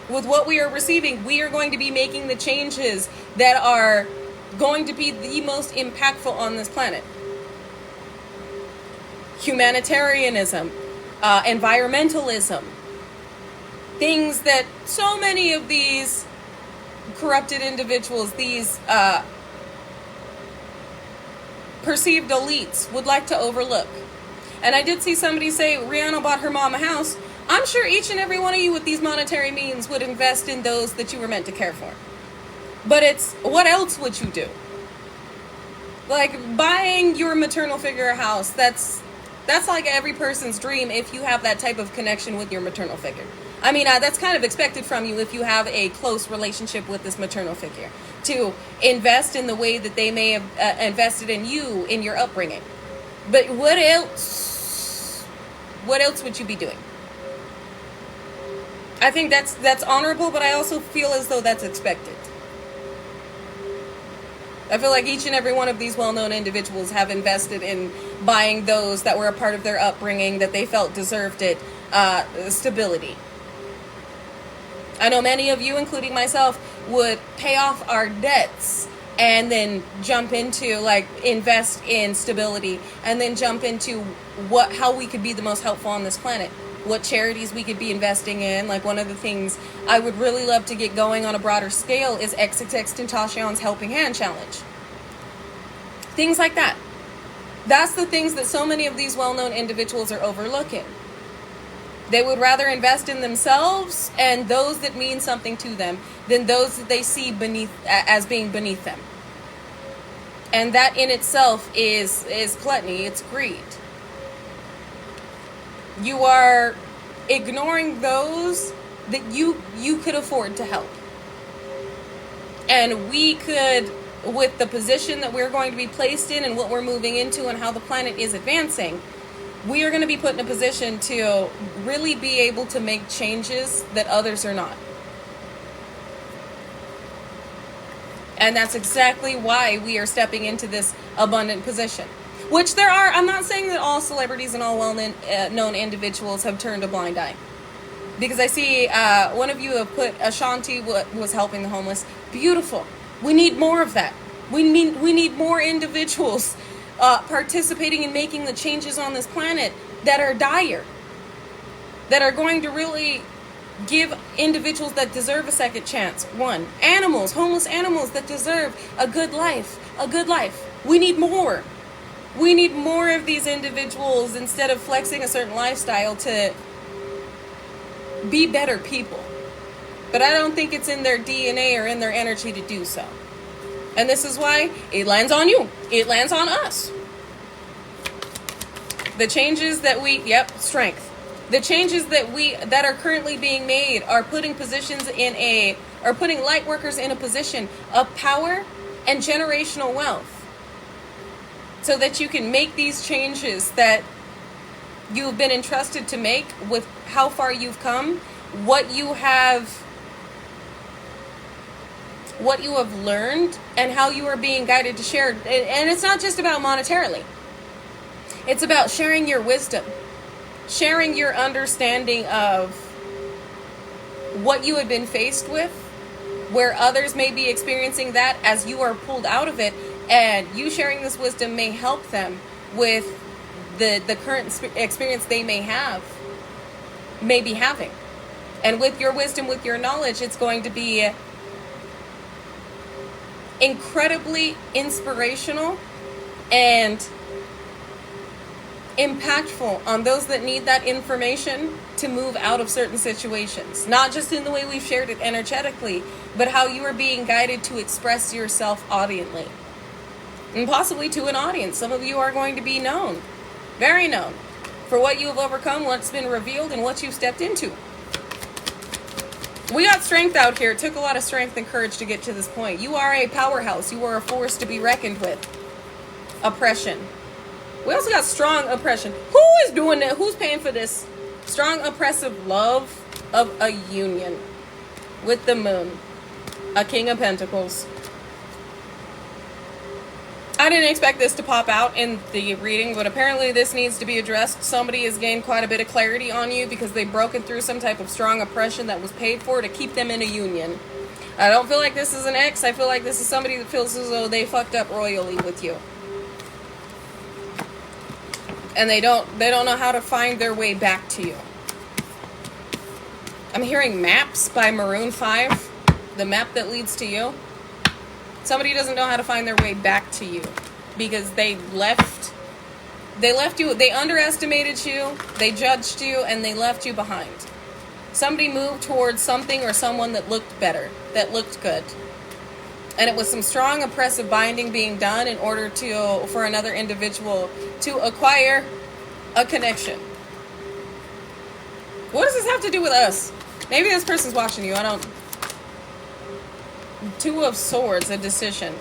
with what we are receiving, we are going to be making the changes that are going to be the most impactful on this planet. Humanitarianism, environmentalism, things that so many of these corrupted individuals, these perceived elites would like to overlook. And I did see somebody say Rihanna bought her mom a house. I'm sure each and every one of you with these monetary means would invest in those that you were meant to care for. But it's, what else would you do? Like, buying your maternal figure a house, that's like every person's dream if you have that type of connection with your maternal figure. I mean, that's kind of expected from you if you have a close relationship with this maternal figure, to invest in the way that they may have invested in you in your upbringing. But what else would you be doing? I think that's honorable, but I also feel as though that's expected. I feel like each and every one of these well-known individuals have invested in buying those that were a part of their upbringing that they felt deserved it, stability. I know many of you, including myself, would pay off our debts and then jump into, like, invest in stability, and then jump into how we could be the most helpful on this planet. What charities we could be investing in. Like, one of the things I would really love to get going on a broader scale is XXXTentacion's Helping Hand Challenge. Things like that. That's the things that so many of these well-known individuals are overlooking. They would rather invest in themselves and those that mean something to them than those that they see as being beneath them. And that in itself is gluttony. It's greed. You are ignoring those that you could afford to help. And we could, with the position that we're going to be placed in and what we're moving into and how the planet is advancing, we are going to be put in a position to really be able to make changes that others are not. And that's exactly why we are stepping into this abundant position. Which there are. I'm not saying that all celebrities and all well-known individuals have turned a blind eye. Because I see one of you have put Ashanti was helping the homeless. Beautiful. We need more of that. We need more individuals participating in making the changes on this planet that are dire. That are going to really give individuals that deserve a second chance. One, animals, homeless animals that deserve a good life. A good life. We need more. We need more of these individuals instead of flexing a certain lifestyle to be better people. But I don't think it's in their DNA or in their energy to do so. And this is why it lands on you. It lands on us. The changes that strength. The changes that are currently being made are putting putting light workers in a position of power and generational wealth. So that you can make these changes that you've been entrusted to make with how far you've come, what you have learned, and how you are being guided to share. And it's not just about monetarily. It's about sharing your wisdom, sharing your understanding of what you have been faced with, where others may be experiencing that as you are pulled out of it, and you sharing this wisdom may help them with the current experience they may be having. And with your wisdom, with your knowledge, it's going to be incredibly inspirational and impactful on those that need that information to move out of certain situations. Not just in the way we've shared it energetically, but how you are being guided to express yourself audiently. And possibly to an audience. Some of you are going to be known, very known, for what you have overcome, what's been revealed, and what you've stepped into. We got strength out here. It took a lot of strength and courage to get to this point. You are a powerhouse. You are a force to be reckoned with. Oppression. We also got strong oppression. Who is doing that? Who's paying for this? Strong oppressive love of a union with the moon. A King of Pentacles. I didn't expect this to pop out in the reading, but apparently this needs to be addressed. Somebody has gained quite a bit of clarity on you because they've broken through some type of strong oppression that was paid for to keep them in a union. I don't feel like this is an ex. I feel like this is somebody that feels as though they fucked up royally with you. And they don't know how to find their way back to you. I'm hearing Maps by Maroon 5. The map that leads to you. Somebody doesn't know how to find their way back to you because they left you, they underestimated you, they judged you, and they left you behind. Somebody moved towards something or someone that looked better, that looked good. And it was some strong oppressive binding being done in order for another individual to acquire a connection. What does this have to do with us? Maybe this person's watching you, I don't... Two of Swords, a decision.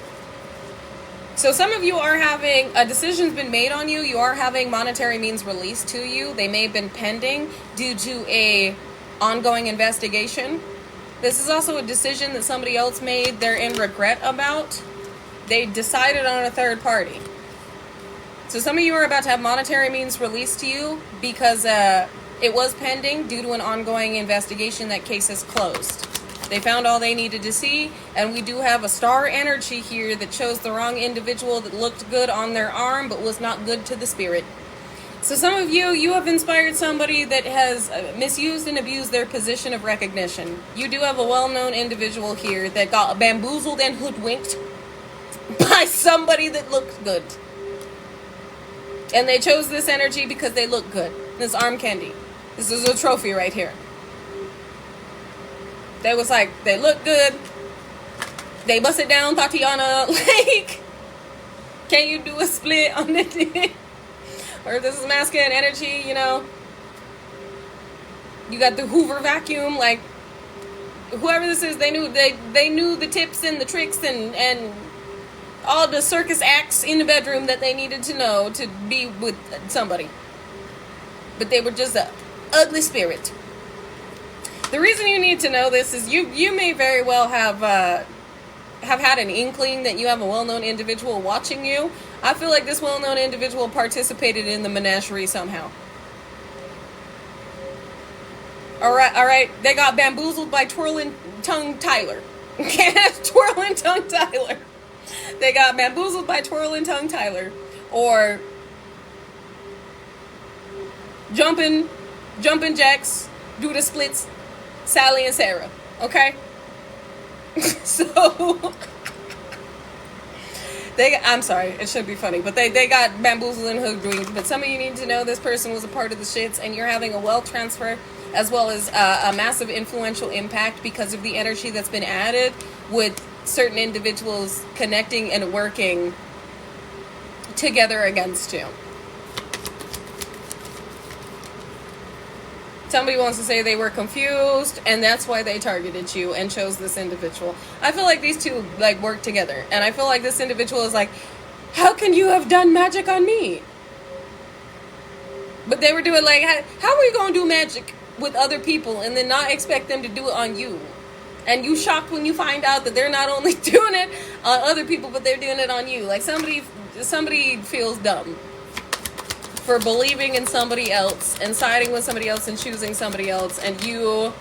So some of you are having, a decision's been made on you. You are having monetary means released to you. They may have been pending due to a ongoing investigation. This is also a decision that somebody else made they're in regret about. They decided on a third party. So some of you are about to have monetary means released to you because it was pending due to an ongoing investigation. That case is closed. They found all they needed to see, and we do have a star energy here that chose the wrong individual that looked good on their arm but was not good to the spirit. So some of you have inspired somebody that has misused and abused their position of recognition. You do have a well-known individual here that got bamboozled and hoodwinked by somebody that looked good. And they chose this energy because they look good. This arm candy. This is a trophy right here. They was like, they look good. They bust it down, Tatiana. Like, can you do a split on it? Or this is masculine energy, you know. You got the Hoover vacuum. Like, whoever this is, they knew the tips and the tricks and all the circus acts in the bedroom that they needed to know to be with somebody. But they were just an ugly spirit. The reason you need to know this is you may very well have have had an inkling that you have a well-known individual watching you, I feel like this well-known individual participated in the menagerie somehow. All right. They got bamboozled by Twirling Tongue Tyler. Twirling Tongue Tyler. They got bamboozled by Twirling Tongue Tyler. Or Jumping Jacks, do the splits, Sally and Sarah. Okay? So... I'm sorry, it should be funny, but they got bamboozled and hoodwinked. But some of you need to know this person was a part of the shits, and you're having a wealth transfer as well as a massive influential impact because of the energy that's been added with certain individuals connecting and working together against you. Somebody wants to say they were confused, and that's why they targeted you and chose this individual. I feel like these two, like, work together. And I feel like this individual is like, how can you have done magic on me? But they were doing, like, how are we going to do magic with other people and then not expect them to do it on you? And you shocked when you find out that they're not only doing it on other people, but they're doing it on you. Like, somebody feels dumb for believing in somebody else and siding with somebody else and choosing somebody else, and you,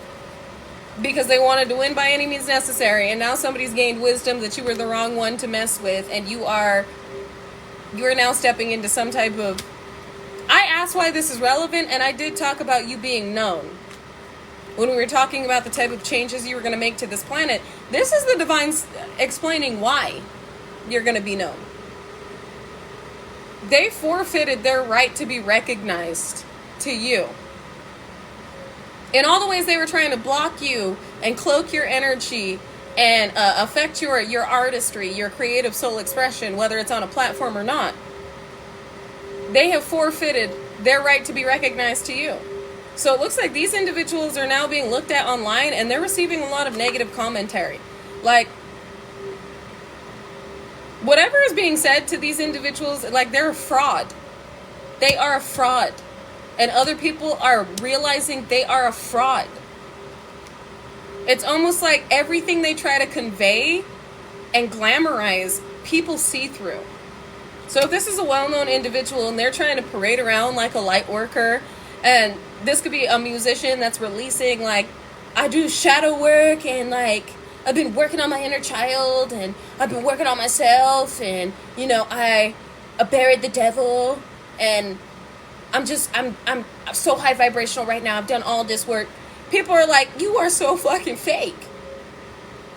because they wanted to win by any means necessary, and now somebody's gained wisdom that you were the wrong one to mess with, and you're now stepping into some type of... I asked why this is relevant, and I did talk about you being known. When we were talking about the type of changes you were going to make to this planet, this is the divine explaining why you're going to be known. They forfeited their right to be recognized to you. In all the ways they were trying to block you and cloak your energy and affect your artistry, your creative soul expression, whether it's on a platform or not, they have forfeited their right to be recognized to you. So it looks like these individuals are now being looked at online, and they're receiving a lot of negative commentary. Like, whatever is being said to these individuals, like, they're a fraud. They are a fraud. And other people are realizing they are a fraud. It's almost like everything they try to convey and glamorize, people see through. So if this is a well-known individual and they're trying to parade around like a light worker, and this could be a musician that's releasing, like, I do shadow work, and, like, I've been working on my inner child, and I've been working on myself, and, you know, I buried the devil, and I'm so high vibrational right now. I've done all this work. People are like, you are so fucking fake.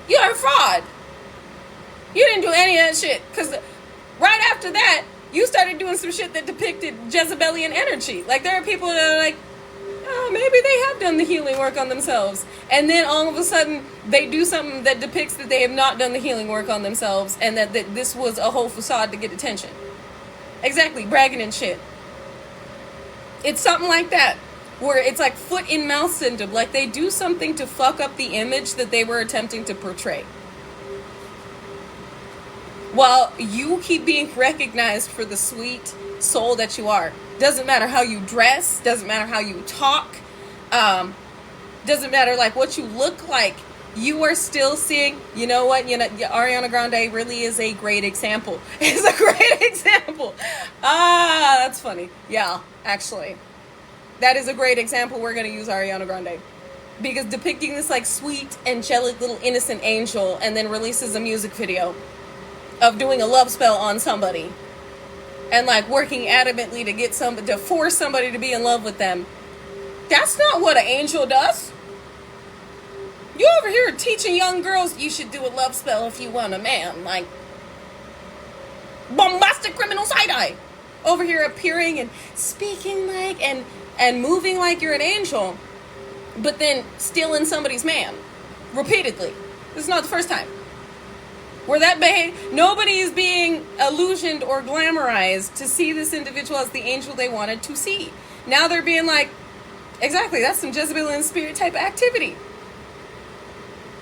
You are a fraud. You didn't do any of that shit. Because right after that, you started doing some shit that depicted Jezebelian energy. Like, there are people that are like, oh, maybe they have done the healing work on themselves. And then all of a sudden, they do something that depicts that they have not done the healing work on themselves, and that this was a whole facade to get attention. Exactly, bragging and shit. It's something like that, where it's like foot in mouth syndrome. Like, they do something to fuck up the image that they were attempting to portray. While you keep being recognized for the sweet soul that you are. Doesn't matter how you dress, doesn't matter how you talk, doesn't matter like what you look like. You are still seeing, you know what, Ariana Grande really is a great example. It's a great example. That's funny. Yeah, actually. That is a great example. We're going to use Ariana Grande. Because depicting this like sweet, angelic little innocent angel, and then releases a music video of doing a love spell on somebody. And like working adamantly to get to force somebody to be in love with them. That's not what an angel does. You over here teaching young girls you should do a love spell if you want a man. Like, bombastic criminal side-eye. Over here appearing and speaking like and moving like you're an angel. But then stealing somebody's man. Repeatedly. This is not the first time. Where that nobody is being illusioned or glamorized to see this individual as the angel they wanted to see. Now they're being like, exactly, that's some Jezebelian spirit type activity.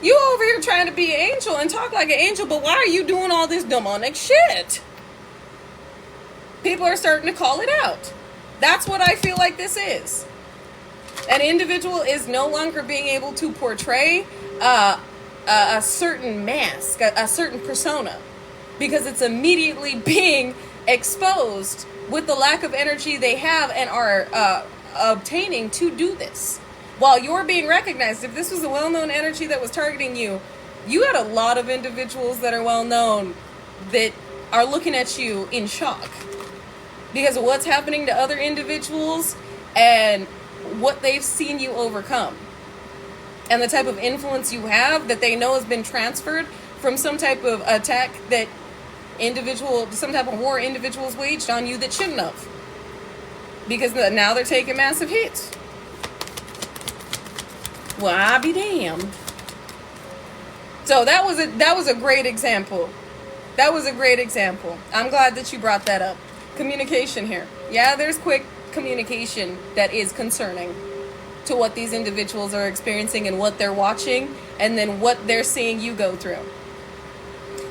You over here trying to be an angel and talk like an angel, but why are you doing all this demonic shit? People are starting to call it out. That's what I feel like this is. An individual is no longer being able to portray a certain mask, a certain persona, because it's immediately being exposed with the lack of energy they have and are obtaining to do this. While you're being recognized, if this was a well-known energy that was targeting you, you got a lot of individuals that are well-known that are looking at you in shock because of what's happening to other individuals and what they've seen you overcome. And the type of influence you have that they know has been transferred from some type of attack that some type of war individuals waged on you that shouldn't have. Because now they're taking massive hits. Well, I'll be damned. So that was a great example. That was a great example. I'm glad that you brought that up. Communication here. Yeah, there's quick communication that is concerning to what these individuals are experiencing and what they're watching and then what they're seeing you go through.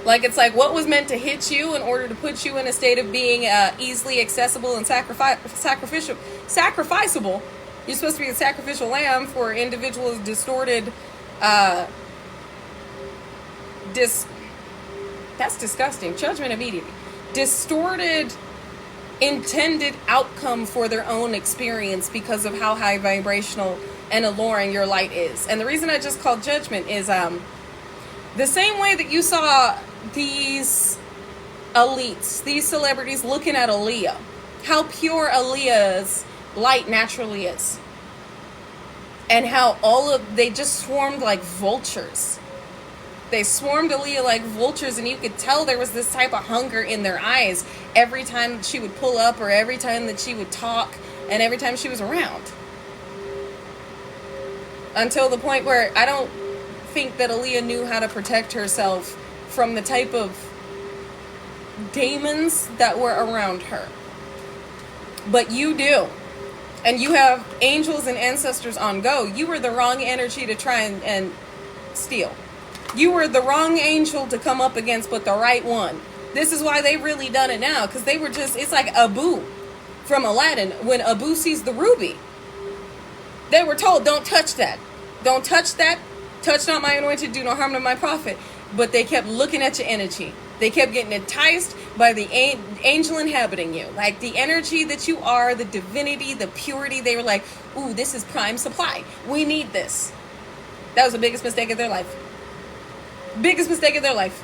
Like, it's like what was meant to hit you in order to put you in a state of being easily accessible and sacrificable. You're supposed to be a sacrificial lamb for individuals distorted. That's disgusting. Judgment immediately. Distorted intended outcome for their own experience because of how high vibrational and alluring your light is. And the reason I just called judgment is the same way that you saw these elites, these celebrities looking at Aaliyah, how pure Aaliyah's light naturally is, and how they just swarmed like vultures. They swarmed Aaliyah like vultures, and you could tell there was this type of hunger in their eyes every time she would pull up or every time that she would talk and every time she was around. Until the point where I don't think that Aaliyah knew how to protect herself from the type of demons that were around her. But you do. And you have angels and ancestors on go. You were the wrong energy to try and steal. You were the wrong angel to come up against, but the right one. This is why they really done it now. Because they were just, it's like Abu from Aladdin. When Abu sees the ruby, they were told, don't touch that. Don't touch that. Touch not my anointed, do no harm to my prophet. But they kept looking at your energy. They kept getting enticed by the angel inhabiting you. Like the energy that you are, the divinity, the purity. They were like, ooh, this is prime supply. We need this. That was the biggest mistake of their life. Biggest mistake of their life.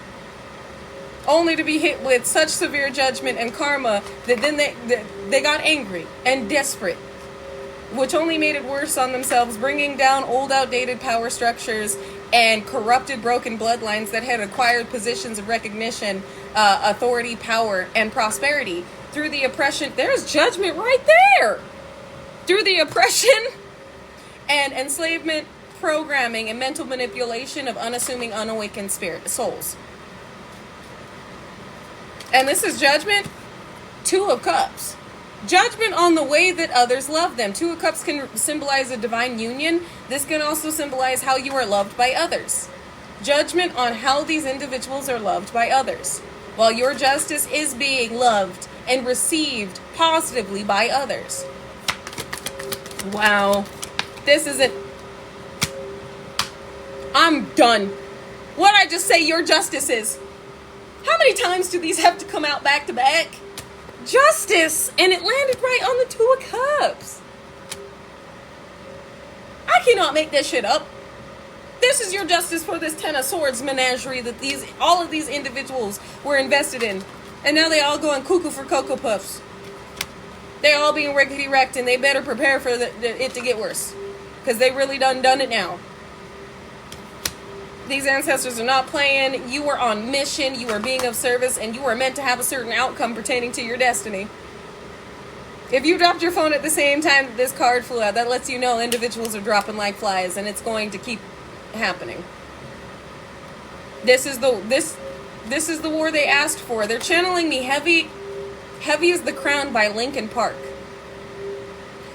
Only to be hit with such severe judgment and karma that then they got angry and desperate, which only made it worse on themselves, bringing down old, outdated power structures and corrupted, broken bloodlines that had acquired positions of recognition, authority, power, and prosperity through the oppression. There's judgment right there. Through the oppression and enslavement, programming, and mental manipulation of unassuming, unawakened souls. And this is judgment. 2 of Cups. Judgment on the way that others love them. 2 of Cups can symbolize a divine union. This can also symbolize how you are loved by others. Judgment on how these individuals are loved by others. While your justice is being loved and received positively by others. Wow. This isn't... I'm done. What'd I just say your justice is? How many times do these have to come out back to back? Justice, and it landed right on the 2 of Cups. I cannot make this shit up. This is your justice for this 10 of Swords menagerie that all of these individuals were invested in, and now they all going cuckoo for Cocoa Puffs. They're all being rickety wrecked, and they better prepare for it to get worse, because they really done it now. These ancestors are not playing. You were on mission. You were being of service, and you were meant to have a certain outcome pertaining to your destiny. If you dropped your phone at the same time that this card flew out, that lets you know individuals are dropping like flies, and it's going to keep happening. This is the war they asked for. They're channeling me heavy. Heavy is the Crown by Linkin Park,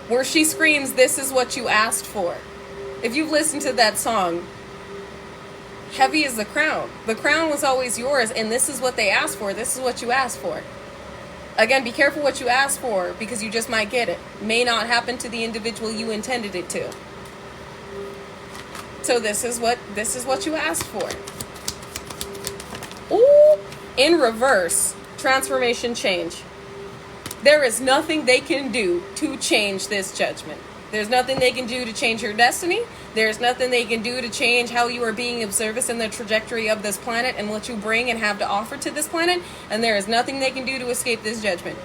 where she screams, "This is what you asked for." If you've listened to that song, heavy is the crown. The crown was always yours, and this is what they asked for. This is what you asked for. Again, be careful what you ask for, because you just might get it. May not happen to the individual you intended it to. So this is what you asked for. Ooh, in reverse, transformation change. There is nothing they can do to change this judgment. There's nothing they can do to change your destiny. There's nothing they can do to change how you are being of service in the trajectory of this planet and what you bring and have to offer to this planet. And there is nothing they can do to escape this judgment.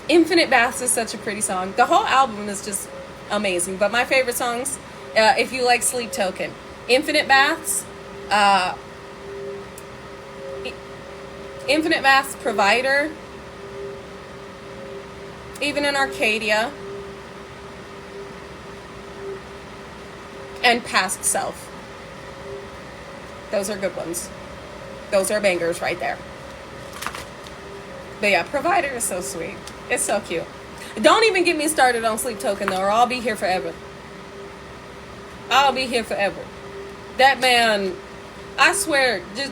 Infinite Baths is such a pretty song. The whole album is just amazing. But my favorite songs, if you like Sleep Token, Infinite Baths, Provider, even in Arcadia, and Past Self. Those are good ones. Those are bangers right there. But yeah, Provider is so sweet. It's so cute. Don't even get me started on Sleep Token though, or I'll be here forever. I'll be here forever. That man, I swear, just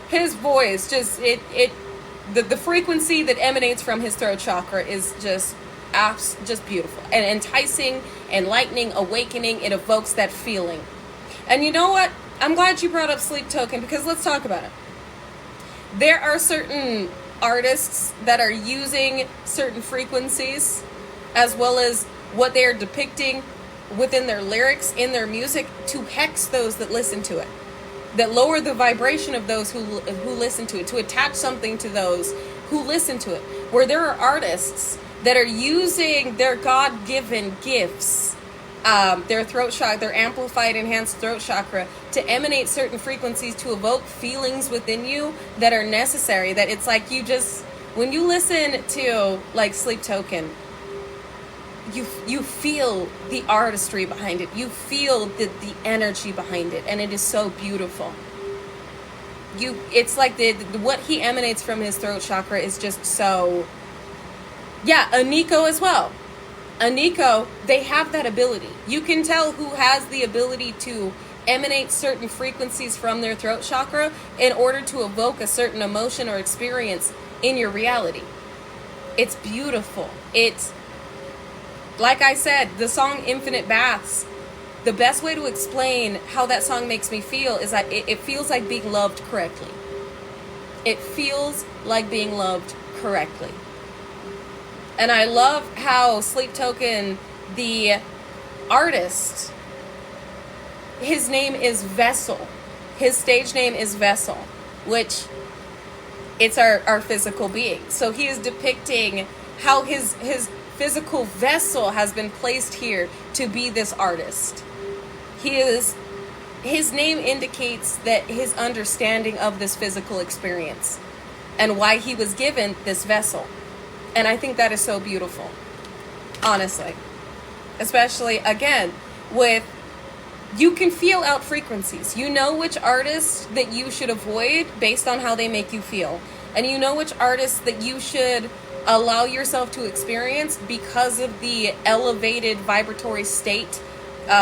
his voice, the frequency that emanates from his throat chakra is just beautiful and enticing, enlightening, awakening. It evokes that feeling. And you know what? I'm glad you brought up Sleep Token, because let's talk about it. There are certain artists that are using certain frequencies as well as what they are depicting within their lyrics, in their music, to hex those that listen to it, that lower the vibration of those who listen to it, to attach something to those who listen to it. Where there are artists that are using their God-given gifts, their throat chakra, their amplified, enhanced throat chakra, to emanate certain frequencies to evoke feelings within you that are necessary. That it's like when you listen to like Sleep Token, you feel the artistry behind it. You feel the energy behind it, and it is so beautiful. It's like what he emanates from his throat chakra is just so. Yeah, Aniko as well. Aniko, they have that ability. You can tell who has the ability to emanate certain frequencies from their throat chakra in order to evoke a certain emotion or experience in your reality. It's beautiful. It's, like I said, the song Infinite Baths, the best way to explain how that song makes me feel is that it feels like being loved correctly. It feels like being loved correctly. And I love how Sleep Token, the artist, his name is Vessel. His stage name is Vessel, which it's our physical being. So he is depicting how his physical vessel has been placed here to be this artist. His name indicates that his understanding of this physical experience and why he was given this vessel. And I think that is so beautiful, honestly. Especially, again, you can feel out frequencies. You know which artists that you should avoid based on how they make you feel. And you know which artists that you should allow yourself to experience because of the elevated vibratory state,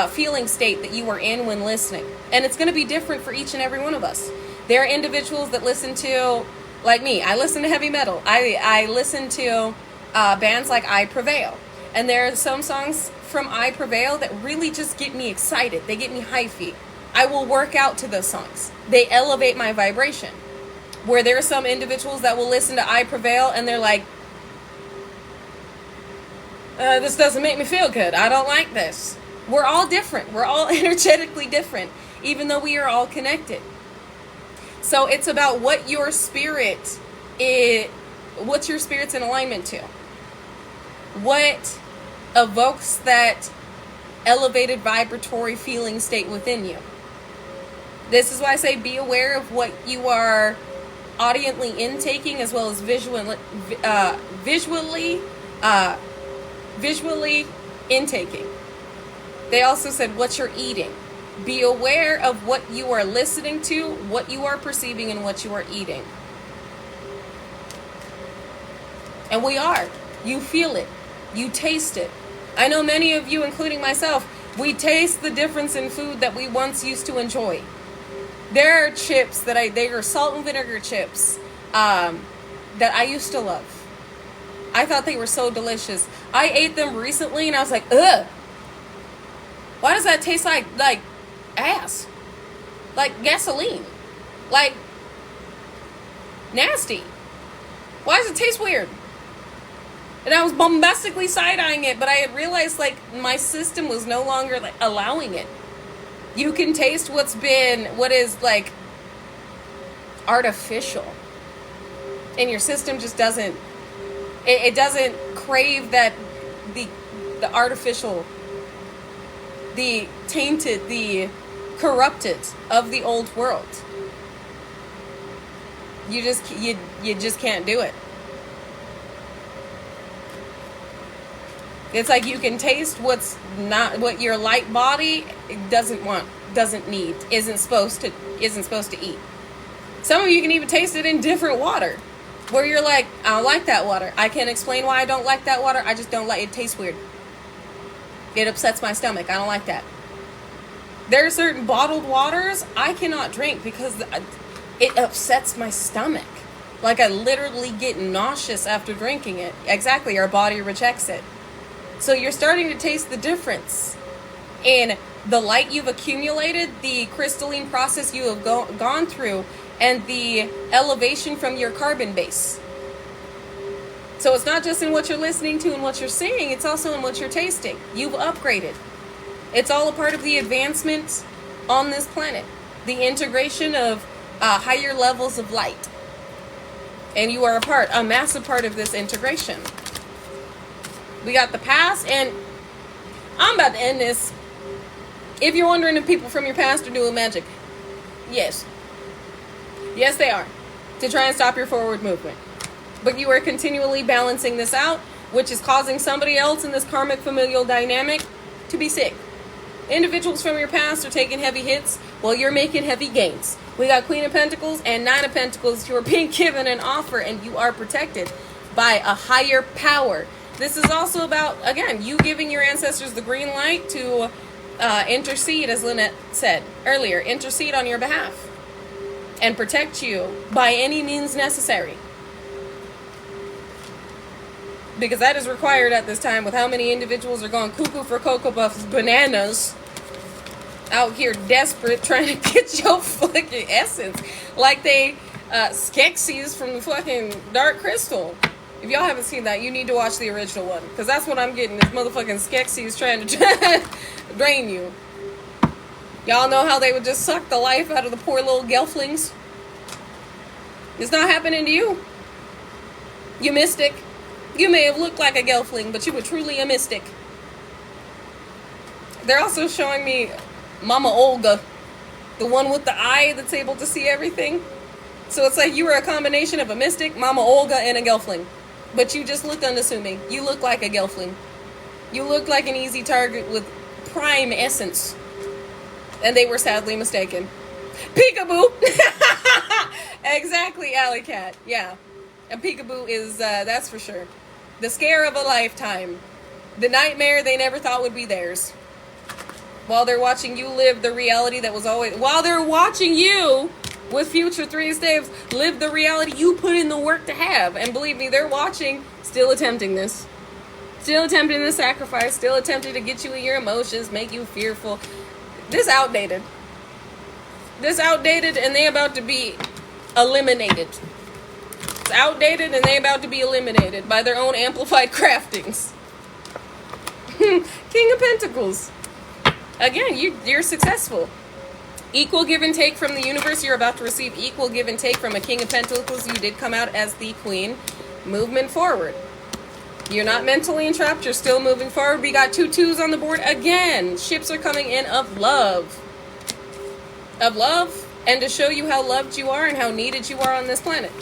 feeling state that you are in when listening. And it's going to be different for each and every one of us. There are individuals that listen to, like me, I listen to heavy metal. I listen to bands like I Prevail. And there are some songs from I Prevail that really just get me excited. They get me hyphy. I will work out to those songs. They elevate my vibration. Where there are some individuals that will listen to I Prevail and they're like, this doesn't make me feel good. I don't like this. We're all different. We're all energetically different, even though we are all connected. So it's about what your spirit is, what's your spirit's in alignment to. What evokes that elevated vibratory feeling state within you. This is why I say be aware of what you are audiently intaking as well as visually intaking. They also said what you're eating. Be aware of what you are listening to, what you are perceiving, and what you are eating. And we are. You feel it. You taste it. I know many of you, including myself, we taste the difference in food that we once used to enjoy. There are chips they are salt and vinegar chips that I used to love. I thought they were so delicious. I ate them recently and I was like, ugh. Why does that taste like ass? Like gasoline? Like nasty? Why does it taste weird? And I was bombastically side-eyeing it, but I had realized, like, my system was no longer, like, allowing it. You can taste what is, like, artificial. And your system just doesn't, it doesn't crave that, the artificial, the tainted, the corrupted of the old world. You just can't do it. It's like you can taste what your light body doesn't need, isn't supposed to eat. Some of you can even taste it in different water, where you're like, I don't like that water. I can't explain why I don't like that water. I just don't like it. It tastes weird. It upsets my stomach. I don't like that. There are certain bottled waters I cannot drink because it upsets my stomach. Like, I literally get nauseous after drinking it. Exactly, our body rejects it. So you're starting to taste the difference in the light you've accumulated, the crystalline process you have gone through, and the elevation from your carbon base. So it's not just in what you're listening to and what you're seeing, it's also in what you're tasting. You've upgraded. It's all a part of the advancement on this planet. The integration of higher levels of light. And you are a massive part of this integration. We got the past, and I'm about to end this. If you're wondering if people from your past are doing magic, yes. Yes, they are. To try and stop your forward movement. But you are continually balancing this out, which is causing somebody else in this karmic familial dynamic to be sick. Individuals from your past are taking heavy hits while you're making heavy gains. We got Queen of Pentacles and Nine of Pentacles. You're being given an offer and you are protected by a higher power. This is also about, again, you giving your ancestors the green light to intercede, as Lynette said earlier, intercede on your behalf and protect you by any means necessary. Because that is required at this time with how many individuals are going cuckoo for Cocoa Puffs bananas out here desperate trying to get your fucking essence like they Skeksis from the fucking Dark Crystal. If y'all haven't seen that, you need to watch the original one. Because that's what I'm getting. This motherfucking Skeksis trying to drain you. Y'all know how they would just suck the life out of the poor little gelflings? It's not happening to you. You mystic. You may have looked like a gelfling, but you were truly a mystic. They're also showing me Mama Olga. The one with the eye that's able to see everything. So it's like you were a combination of a mystic, Mama Olga, and a gelfling. But you just looked unassuming. You look like a gelfling. You look like an easy target with prime essence. And they were sadly mistaken. Peekaboo! Exactly, Alley Cat. Yeah. And peekaboo is, that's for sure. The scare of a lifetime. The nightmare they never thought would be theirs. While they're watching you live the reality that was always... While they're watching you... with future 3 staves, live the reality you put in the work to have. And believe me, they're watching, still attempting this. Still attempting this sacrifice, still attempting to get you in your emotions, make you fearful. This outdated. This outdated and they about to be eliminated. It's outdated and they about to be eliminated by their own amplified craftings. King of Pentacles. Again, you're successful. Equal give and take from the universe. You're about to receive equal give and take from a King of Pentacles. You did come out as the Queen. Movement forward. You're not mentally entrapped. You're still moving forward. We got 2 2s on the board again. Ships are coming in of love. Of love. And to show you how loved you are and how needed you are on this planet.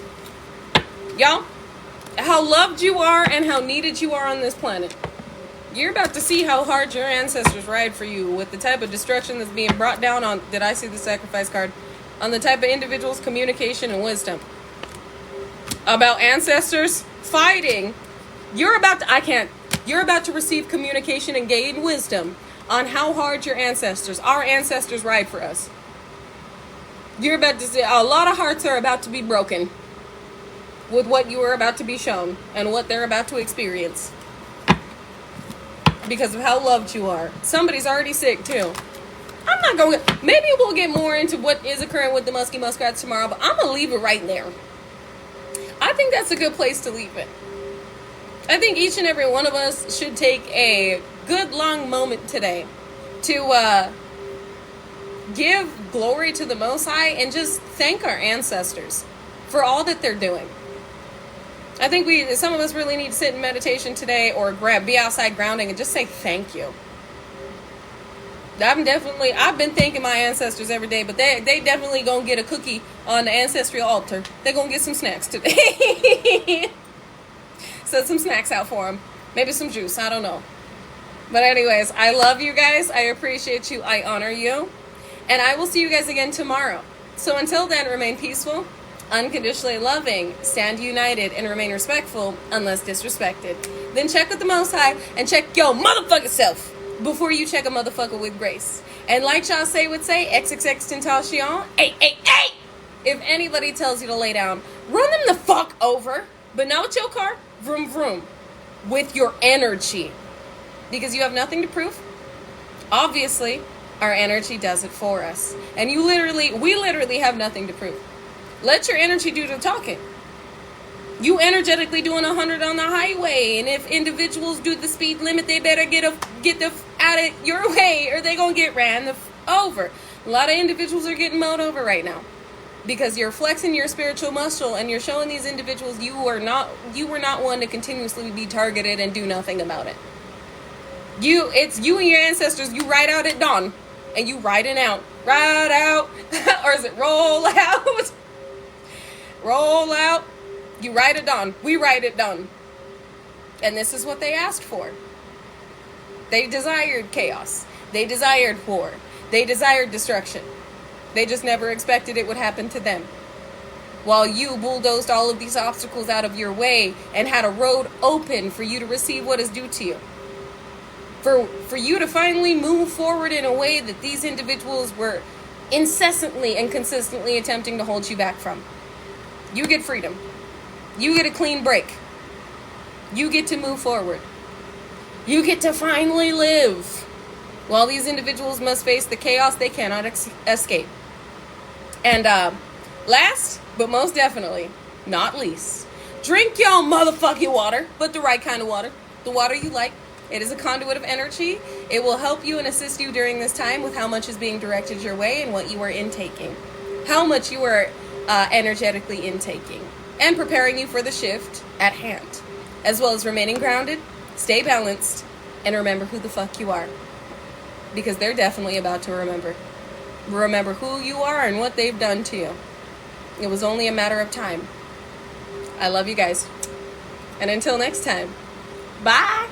Y'all, how loved you are and how needed you are on this planet. You're about to see how hard your ancestors ride for you with the type of destruction that's being brought down on, did I see the sacrifice card? On the type of individuals, communication, and wisdom. About ancestors fighting. You're about to receive communication and gain wisdom on how hard your ancestors, our ancestors ride for us. You're about to see, a lot of hearts are about to be broken with what you are about to be shown and what they're about to experience. because of how loved you are. Somebody's already sick too. I'm not going to, maybe we'll get more into what is occurring with the musky muskrats tomorrow, but I'm going to leave it right there. I think that's a good place to leave it. I think each and every one of us should take a good long moment today to give glory to the Most High and just thank our ancestors for all that they're doing. I think some of us really need to sit in meditation today or be outside grounding and just say thank you. I've been thanking my ancestors every day, but they definitely gonna get a cookie on the ancestral altar. They're gonna get some snacks today. Set some snacks out for them. Maybe some juice, I don't know. But anyways, I love you guys. I appreciate you. I honor you. And I will see you guys again tomorrow. So until then, remain peaceful, unconditionally loving, stand united, and remain respectful unless disrespected. Then check with the Most High and check your motherfucking self before you check a motherfucker with grace. And like Chaucer would say, XXXTentacion, hey. If anybody tells you to lay down, run them the fuck over. But not with your car, vroom vroom. With your energy. Because you have nothing to prove. Obviously, our energy does it for us. And we literally have nothing to prove. Let your energy do the talking. You energetically doing 100 on the highway, and if individuals do the speed limit, they better get out of your way, or they gonna get ran over. A lot of individuals are getting mowed over right now because you're flexing your spiritual muscle, and you're showing these individuals you were not one to continuously be targeted and do nothing about it. It's you and your ancestors. You ride out at dawn, and you ride out, or is it roll out? Roll out. You ride at dawn. We ride at dawn. And this is what they asked for. They desired chaos. They desired war. They desired destruction. They just never expected it would happen to them. While you bulldozed all of these obstacles out of your way and had a road open for you to receive what is due to you. For you to finally move forward in a way that these individuals were incessantly and consistently attempting to hold you back from. You get freedom. You get a clean break. You get to move forward. You get to finally live. While these individuals must face the chaos they cannot escape. And last, but most definitely, not least, drink your motherfucking water, but the right kind of water. The water you like. It is a conduit of energy. It will help you and assist you during this time with how much is being directed your way and what you are intaking. How much you are energetically intaking. And preparing you for the shift at hand. As well as remaining grounded, stay balanced, and remember who the fuck you are. Because they're definitely about to remember. Remember who you are and what they've done to you. It was only a matter of time. I love you guys. And until next time, bye!